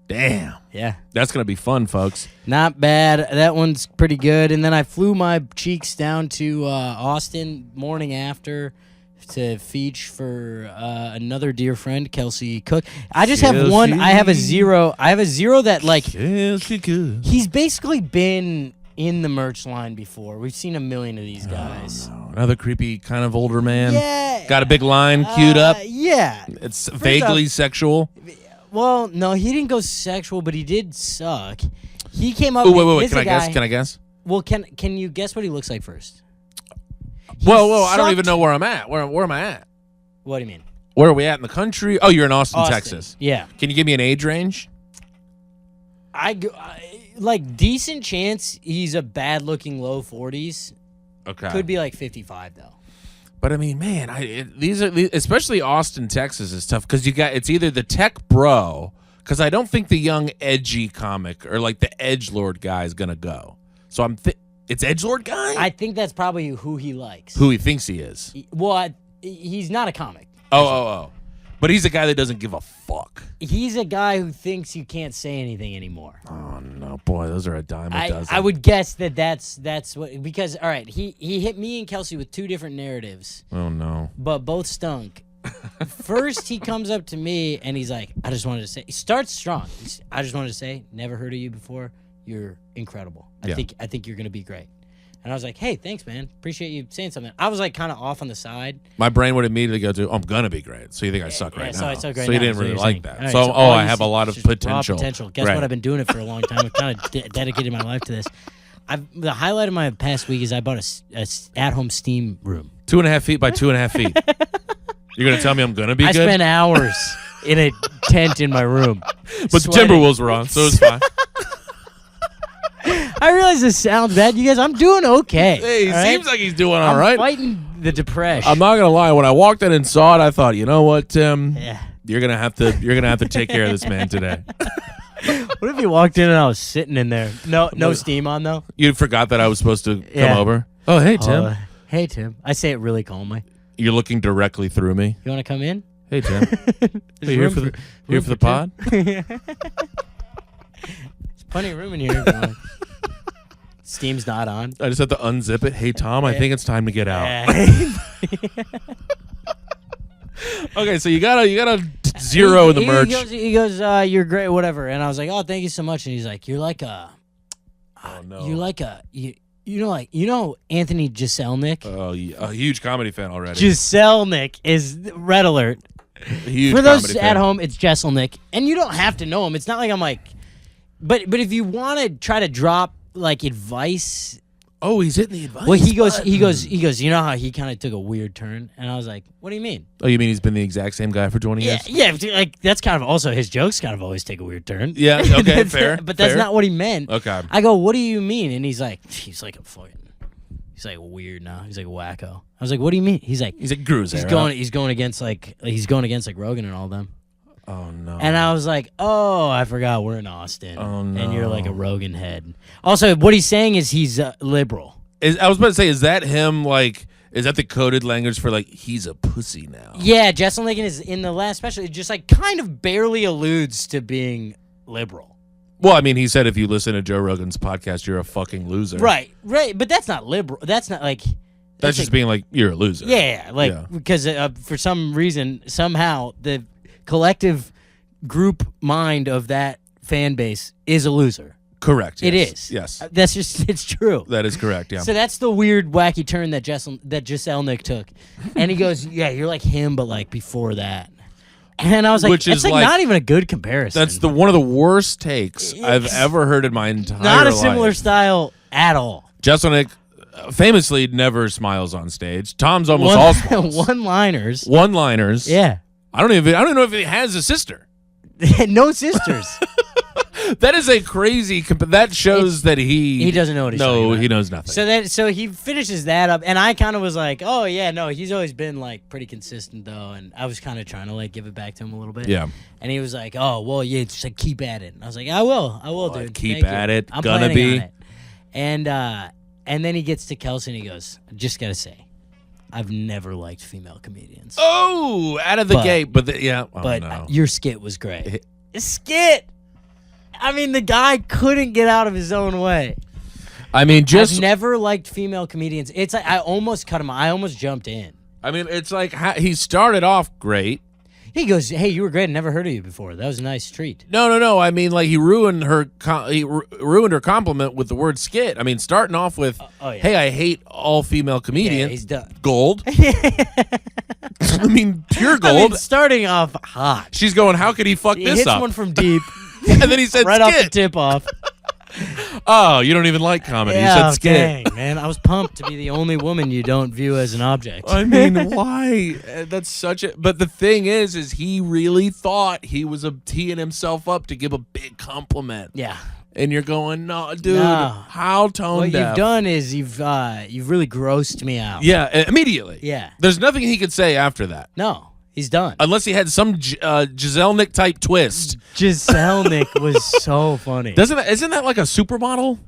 Damn, Yeah. that's going to be fun, folks. Not bad. That one's pretty good. And then I flew my cheeks down to Austin morning after to feature for another dear friend, Kelsey Cook. I just have one. I have a zero. I have a zero that like Yes, you could. he's basically been in the merch line before. We've seen a million of these guys. Oh, no. Another creepy kind of older man. Yeah. Got a big line queued up. Yeah. It's First vaguely off, sexual. Well, no, he didn't go sexual, but he did suck. He came up. Oh, wait. this Can is I a guy- guess? Can I guess? Well, can you guess what he looks like first? He Whoa. I don't even sucked- know where I'm at. Where am I at? What do you mean? Where are we at in the country? Oh, you're in Austin. Texas. Yeah. Can you give me an age range? Like decent chance he's a bad looking low 40s. Okay. Could be like 55 though. But I mean, man, these are especially Austin, Texas is tough because it's either the tech bro, because I don't think the young edgy comic or like the edgelord guy is gonna go. So it's edgelord guy. I think that's probably who he likes. Who he thinks he is. He's not a comic. Oh. But he's a guy that doesn't give a fuck. He's a guy who thinks you can't say anything anymore. Oh no, boy, those are a dime a dozen. I would guess that's what, because all right, he hit me and Kelsey with two different narratives. Oh no. But both stunk. First, he comes up to me and he's like, I just wanted to say, he starts strong. I just wanted to say, never heard of you before. You're incredible. I think you're going to be great. And I was like, hey, thanks, man. Appreciate you saying something. I was like kind of off on the side. My brain would immediately go to, I'm going to be great. So you think I suck right now. So I suck right so now. you didn't So really you're like saying. that. Right, so, all I you have see a lot is of just raw potential. potential. Guess Right. what? I've been doing it for a long time. I've kind of dedicated my life to this. The highlight of my past week is I bought a at-home steam room. 2.5 feet by 2.5 feet. You're going to tell me I'm going to be I good? spent hours in a tent in my room. But the sweating. Timberwolves were on, so it's fine. I realize this sounds bad, you guys. I'm doing okay. Hey, he all right? seems like he's doing all I'm right. fighting the depression. I'm not gonna lie. When I walked in and saw it, I thought, you know what, Tim? Yeah. You're gonna have to take care of this man today. What if you walked in and I was sitting in there? No steam on though. You forgot that I was supposed to Yeah. come over. Oh, hey, Tim. Hey Tim. I say it really calmly. You're looking directly through me. You want to come in? Hey, Tim. Are you here for the pod? There's plenty of room in here. If you want. Steam's not on. I just have to unzip it. Hey, Tom, I think it's time to get out. Okay, so you got a zero in the merch. He goes, you're great, whatever. And I was like, oh, thank you so much. And he's like, you're like a, Oh no. you're like a, you know Anthony Jeselnik? Oh, a huge comedy fan already. Jeselnik is red alert. Huge For those comedy at fan. home, it's Jeselnik, and you don't have to know him. It's not like I'm like, but if you want to try to drop like advice, Oh, he's hitting the advice. well, he button. goes. You know how he kind of took a weird turn, and I was like, what do you mean? Oh, you mean he's been the exact same guy for 20 years? Yeah, like that's kind of also his jokes kind of always take a weird turn. Yeah. Okay. Fair. But that's fair. not what he meant. Okay. I go, what do you mean? And he's like a fucking. He's like weird now. He's like wacko. I was like, what do you mean? He's like Gruz. He's going against like Rogan and all them. Oh no. And I was like, oh, I forgot we're in Austin. Oh, no. And you're like a Rogan head. Also, what he's saying is he's liberal. I was about to say, is that him? Like, is that the coded language for like he's a pussy now? Yeah, Justin Lincoln is in the last special. It just like kind of barely alludes to being liberal. Well, I mean, he said if you listen to Joe Rogan's podcast, you're a fucking loser. Right. But that's not liberal. That's not like. That's just like, being like you're a loser. Yeah, like Yeah. because for some reason, somehow the collective group mind of that fan base is a loser. Correct. It yes. is. Yes. That's just it's true. That is correct. Yeah. So that's the weird, wacky turn that Jeselnik took, and he goes, "Yeah, you're like him, but like before that." And I was like, Which "It's is like like- not even a good comparison." That's one of the worst takes I've ever heard in my entire life. not a similar style at all. Jeselnik famously never smiles on stage. Tom's almost all smiles. One-liners. One-liners. Yeah. I don't even know if he has a sister. No sisters. That is a crazy. That shows that he doesn't know what he's talking No, about. he knows nothing. So he finishes that up, and I kind of was like, "Oh yeah, no, he's always been like pretty consistent though," and I was kind of trying to like give it back to him a little bit. Yeah. And he was like, "Oh well, yeah, just like keep at it." And I was like, "I will, dude. keep Thank at you. it. I'm Gonna planning be." on it." And then he gets to Kelsey and he goes, "Just gotta say, I've never liked female comedians, Oh, out of the But- gate. But yeah. Oh, but no. your skit was great." Skit. I mean, the guy couldn't get out of his own way. I mean, I've never liked female comedians. It's like I almost cut him. I almost jumped in. I mean, it's like he started off great. He goes, "Hey, you were great. I never heard of you before. That was a nice treat." No. I mean, like he ruined her. Ruined her compliment with the word skit. I mean, starting off with, yeah. "Hey, I hate all female comedians." Yeah, he's done. Gold. I mean, pure gold. I mean, starting off hot. She's going, "How could he fuck He this hits up?" one from deep, And then he said, right skit. off the tip off. Oh, you don't even like comedy. You Yeah, said skit. dang, man. I was pumped to be the only woman you don't view as an object. I mean, why? That's such a. But the thing is he really thought he was teeing himself up to give a big compliment. Yeah. And you're going, no, dude. No. How tone What deaf? you've done is you've really grossed me out. Yeah, immediately. Yeah. There's nothing he could say after that, No, he's done. unless he had some Giselle Nick type twist. Giselle Nick was so funny. Isn't that like a supermodel?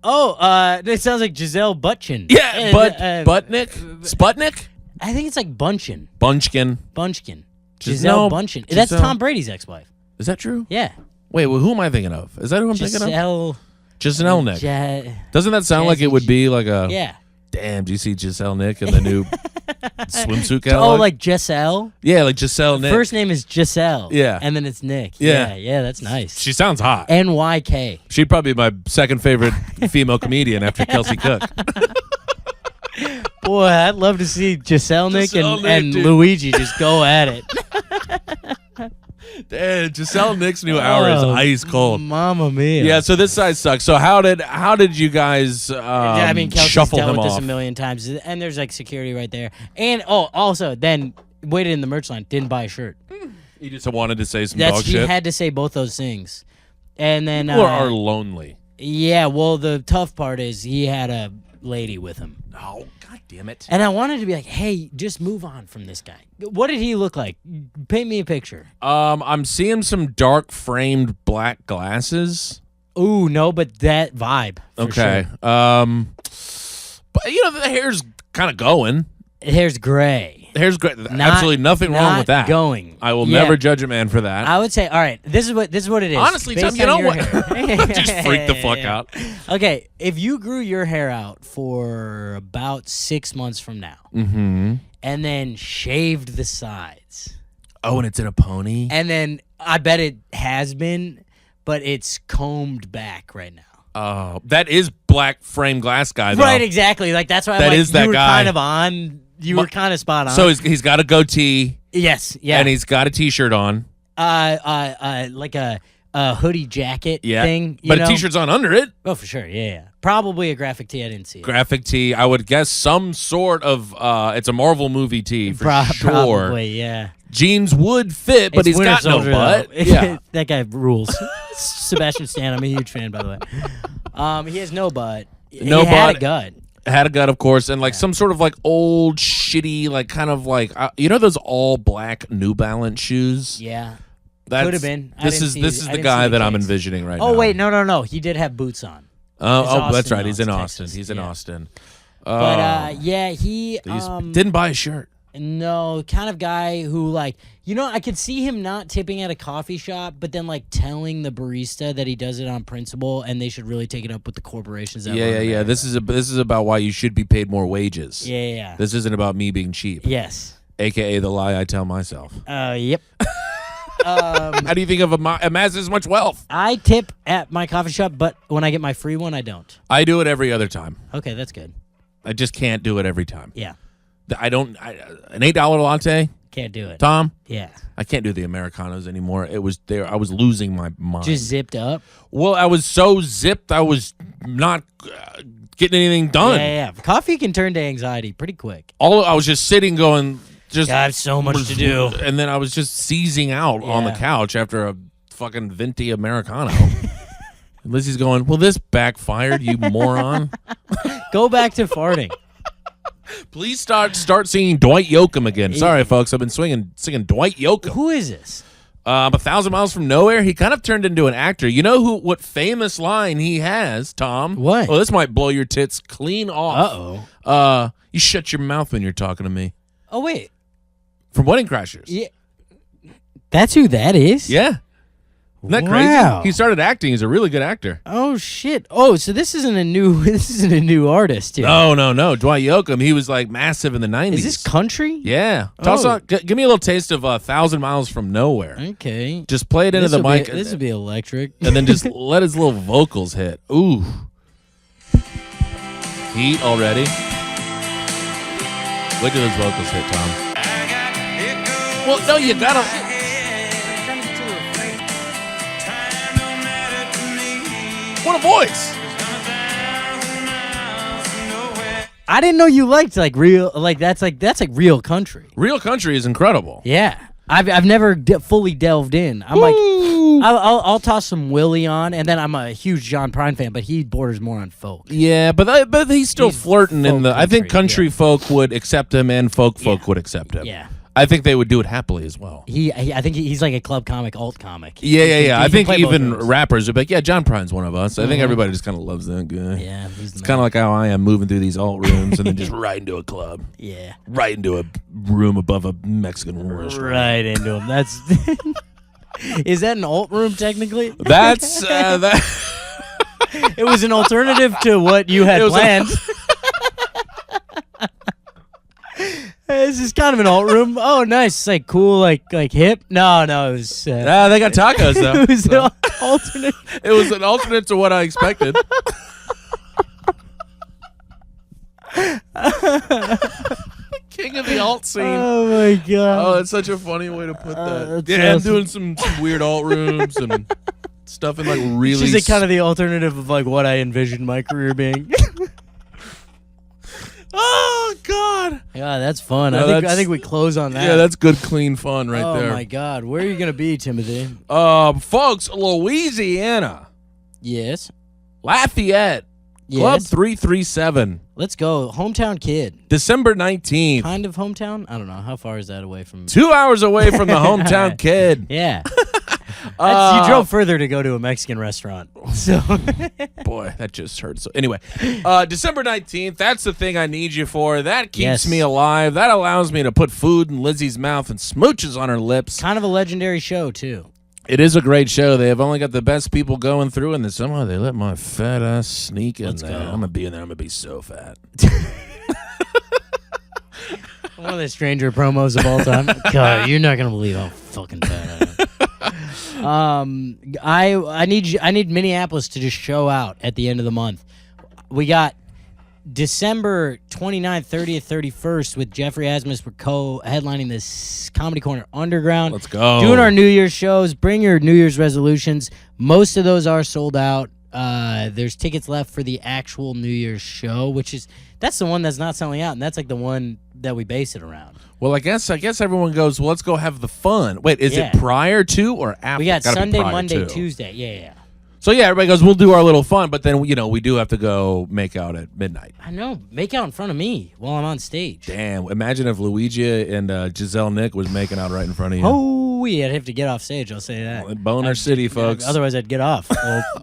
Oh, it sounds like Giselle Butchin. Yeah, Butnick, Sputnik, I think it's like Bunchin. Bunchkin. Giselle Bunchin. That's Tom Brady's ex-wife. Is that true? Yeah. Wait, well, who am I thinking of? Is that who I'm thinking of? Giselle Nick. Doesn't that sound like it would be like a? Yeah. Damn, do you see Giselle Nick in the new swimsuit Oh, catalog? like Giselle? Yeah, like Giselle Nick. First name is Giselle. Yeah. And then it's Nick. Yeah. Yeah, that's nice. She sounds hot. NYK. She'd probably be my second favorite female comedian after Kelsey Cook. Boy, I'd love to see Giselle Nick Giselle and, Nick, and dude. Luigi just go at it. Damn, Giselle Nick's new hour is ice cold. Mamma mia. Yeah, so this side sucks. So how did you guys I mean, Kelsey's shuffle dealt him with this off? a million times, and there's like security right there. And also then waited in the merch line, didn't buy a shirt. He just wanted to say some dog He shit. had to say both those things, and then People are lonely. yeah. Well, the tough part is he had a lady with him, Oh, god damn it! and I wanted to be like, hey, just move on from this guy. What did he look like? Paint me a picture. I'm seeing some dark framed black glasses. Ooh, no, but that vibe. For Okay. sure. But the hair's kind of going. Hair's gray. The hair's great. Absolutely nothing wrong with that. Going. I will Yeah. never judge a man for that. I would say, all right, this is what it is. Honestly, based Tom, you on know your what? hair. Just freak the fuck out. Okay, if you grew your hair out for about 6 months from now, Mm-hmm. and then shaved the sides, Oh, and it's in a pony. and then I bet it has been, but it's combed back right now. Oh, that is black frame glass guy, though. Right, exactly. Like that's why That I'm like, is that you were guy. kind of on. You were kind of spot on. So he's got a goatee. yes, yeah, And he's got a T-shirt on. like a hoodie jacket Yeah. thing. But you a know? T-shirt's on under it. Oh, for sure. Yeah. Probably a graphic tee. I didn't see it. Graphic tee. I would guess some sort of. It's a Marvel movie tee for sure. Probably, yeah. Jeans would fit, but It's he's Winter got Soldier, no butt. though. Yeah. That guy rules. Sebastian Stan. I'm a huge fan, by the way. He has no butt. No he had butt. a gut. Had a gut, of course, and like some sort of like old shitty, like kind of like those all black New Balance shoes. Yeah. That's, Could have been. I This didn't is see- this I is the didn't guy see the that I'm kicks. envisioning right now. Oh, wait. No. He did have boots on. Oh, that's Austin, right. He's in Austin, Austin. Texas. He's in Yeah. Austin. But, yeah, he Didn't buy a shirt. no, kind of guy who, like, I could see him not tipping at a coffee shop, but then, like, telling the barista that he does it on principle and they should really take it up with the corporations. That Yeah. run America. This is about why you should be paid more wages. Yeah. This isn't about me being cheap. Yes. AKA the lie I tell myself. Yep. How do you think of amass as much wealth? I tip at my coffee shop, but when I get my free one, I don't. I do it every other time. Okay, that's good. I just can't do it every time. Yeah. An $8 latte, Can't do it. Tom. Yeah. I can't do the Americanos anymore. It was there. I was losing my mind. Just zipped up. Well, I was so zipped. I was not getting anything done. Yeah. Coffee can turn to anxiety pretty quick. I was just sitting, going, just I have so much to do. and then I was just seizing out on the Yeah. couch after a fucking venti Americano. Lizzie's going, well, this backfired, you moron. Go back to farting. Please start singing Dwight Yoakam again. Sorry, folks, I've been singing Dwight Yoakam. Who is this? 1,000 Miles from Nowhere. He kind of turned into an actor. You know what famous line he has, Tom? What? Well, this might blow your tits clean off. Uh-oh. You shut your mouth when you're talking to me. Oh, wait. From Wedding Crashers. Yeah. That's who that is? Yeah. Isn't that Wow. crazy? He started acting. He's a really good actor. Oh shit! Oh, so this isn't a new artist here. No. Dwight Yoakam. He was like massive in the 90s. Is this country? Yeah. Oh. Give me a little taste of 1,000 Miles from Nowhere. Okay. Just play it into the mic. This would be electric. And then just let his little vocals hit. Ooh. Heat already. Look at those vocals hit, Tom. Well, no, you gotta. What a voice! I didn't know you liked like real, that's real country. Real country is incredible. Yeah, I've never fully delved in. I'm like, I'll toss some Willie on, and then I'm a huge John Prine fan, but he borders more on folk. Yeah, but he's still flirting in the. I think country yeah. folk would accept him, and folk would accept him. Yeah. I think they would do it happily as well. I think he's like a club comic, alt comic. Yeah. I think play even both those. rappers would be like, yeah, John Prine's one of us. I think everybody just kind of loves that guy. Yeah, It's kind of like how I am moving through these alt rooms and then just right into a club. Yeah. Right into a room above a Mexican restaurant. Right into him. That's. Is that an alt room technically? That's that. It was an alternative to what you had planned. This is kind of an alt room. Oh, nice. It's like cool, like hip. No, it was. They got tacos though. It was an alternate. It was an alternate to what I expected. King of the alt scene. Oh my god. Oh, it's such a funny way to put that. That's Yeah, I'm awesome. doing some weird alt rooms and stuff in like really. She's like kind of the alternative of like what I envisioned my career being. Oh God. Yeah, that's fun. No, I think we close on that. Yeah, that's good, clean fun right there. Oh my god, where are you gonna be, Timothy? Folks, Louisiana, Yes. Lafayette, Club Yes. 337, Let's go. Hometown kid. December 19th. Kind of hometown? I don't know. How far is that away from 2 hours away from the hometown kid. Yeah. You drove further to go to a Mexican restaurant. So Boy, that just hurt. So anyway, December 19th, that's the thing I need you for. That keeps Yes. me alive. That allows me to put food in Lizzie's mouth and smooches on her lips. kind of a legendary show too. It is a great show. They have only got the best people going through, and then somehow they let my fat ass sneak in there. go. I'm going to be in there. I'm going to be so fat. One of the stranger promos of all time. God, you're not gonna believe how fucking fat I am. I need Minneapolis to just show out at the end of the month. We got December 29th, 30th, 31st with Jeffrey Asmus. We're co-headlining this Comedy Corner Underground. Let's go. Doing our New Year's shows. Bring your New Year's resolutions. Most of those are sold out. There's tickets left for the actual New Year's show, that's the one that's not selling out, and that's like the one that we base it around. Well, I guess everyone goes, well, let's go have the fun. Wait, is Yeah. it prior to or after? We got Gotta be Sunday, prior Monday, to. Tuesday. Yeah. So, yeah, everybody goes, we'll do our little fun, but then, we do have to go make out at midnight. I know. Make out in front of me while I'm on stage. Damn, imagine if Luigi and Giselle Nick was making out right in front of you. Oh, yeah, I'd have to get off stage. I'll say that. Boner City, folks. Otherwise, I'd get off.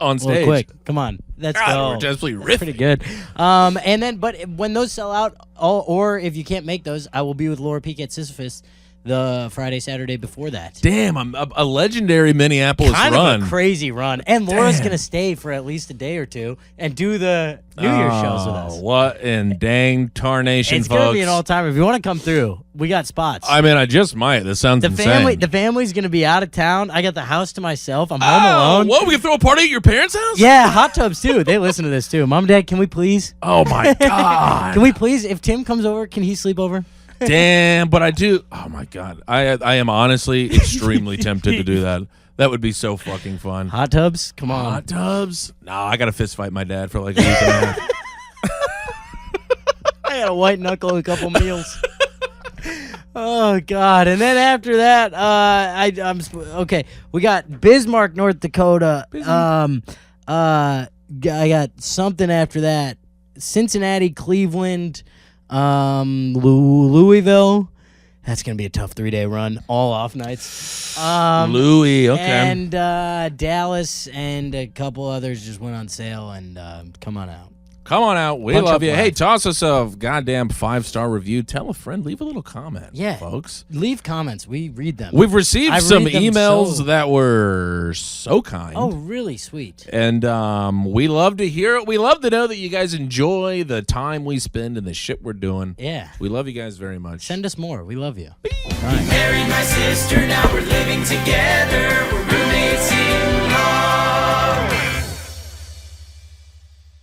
On stage. Quick. Come on. Let's God, go. we're just riffing. Pretty good. And then, but when those sell out, or if you can't make those, I will be with Laura Peak at Sisyphus the Friday, Saturday before that. Damn, I'm a legendary Minneapolis Kind run. of a crazy run. And Laura's going to stay for at least a day or two and do the New Year's shows with us. What in dang tarnation, It's folks. going to be an all-timer. If you want to come through, we got spots. I mean, I just might. This sounds insane. The family's going to be out of town. I got the house to myself. I'm home alone. What, we can throw a party at your parents' house? Yeah, hot tubs too. They listen to this too. Mom, Dad, can we please? Oh, my God. Can we please? If Tim comes over, can he sleep over? Damn, but I do. Oh, my God. I am honestly extremely tempted to do that. That would be so fucking fun. Hot tubs? Come on. Hot tubs? No, I got to fist fight my dad for like a week and a half. I got a white knuckle and a couple meals. Oh God! And then after that, I'm okay. We got Bismarck, North Dakota. I got something after that. Cincinnati, Cleveland, Louisville. That's gonna be a tough 3-day run, all off nights. Louis, okay. And Dallas and a couple others just went on sale, and come on out. Come on out. We Punch love up you. live. Hey, toss us a goddamn 5-star review. Tell a friend. Leave a little comment. Yeah. folks. Leave comments. We read them. We've received I some read them emails that were so kind. Oh, really sweet. And we love to hear it. We love to know that you guys enjoy the time we spend and the shit we're doing. Yeah. We love you guys very much. Send us more. We love you. Married my sister, now we're living together. We're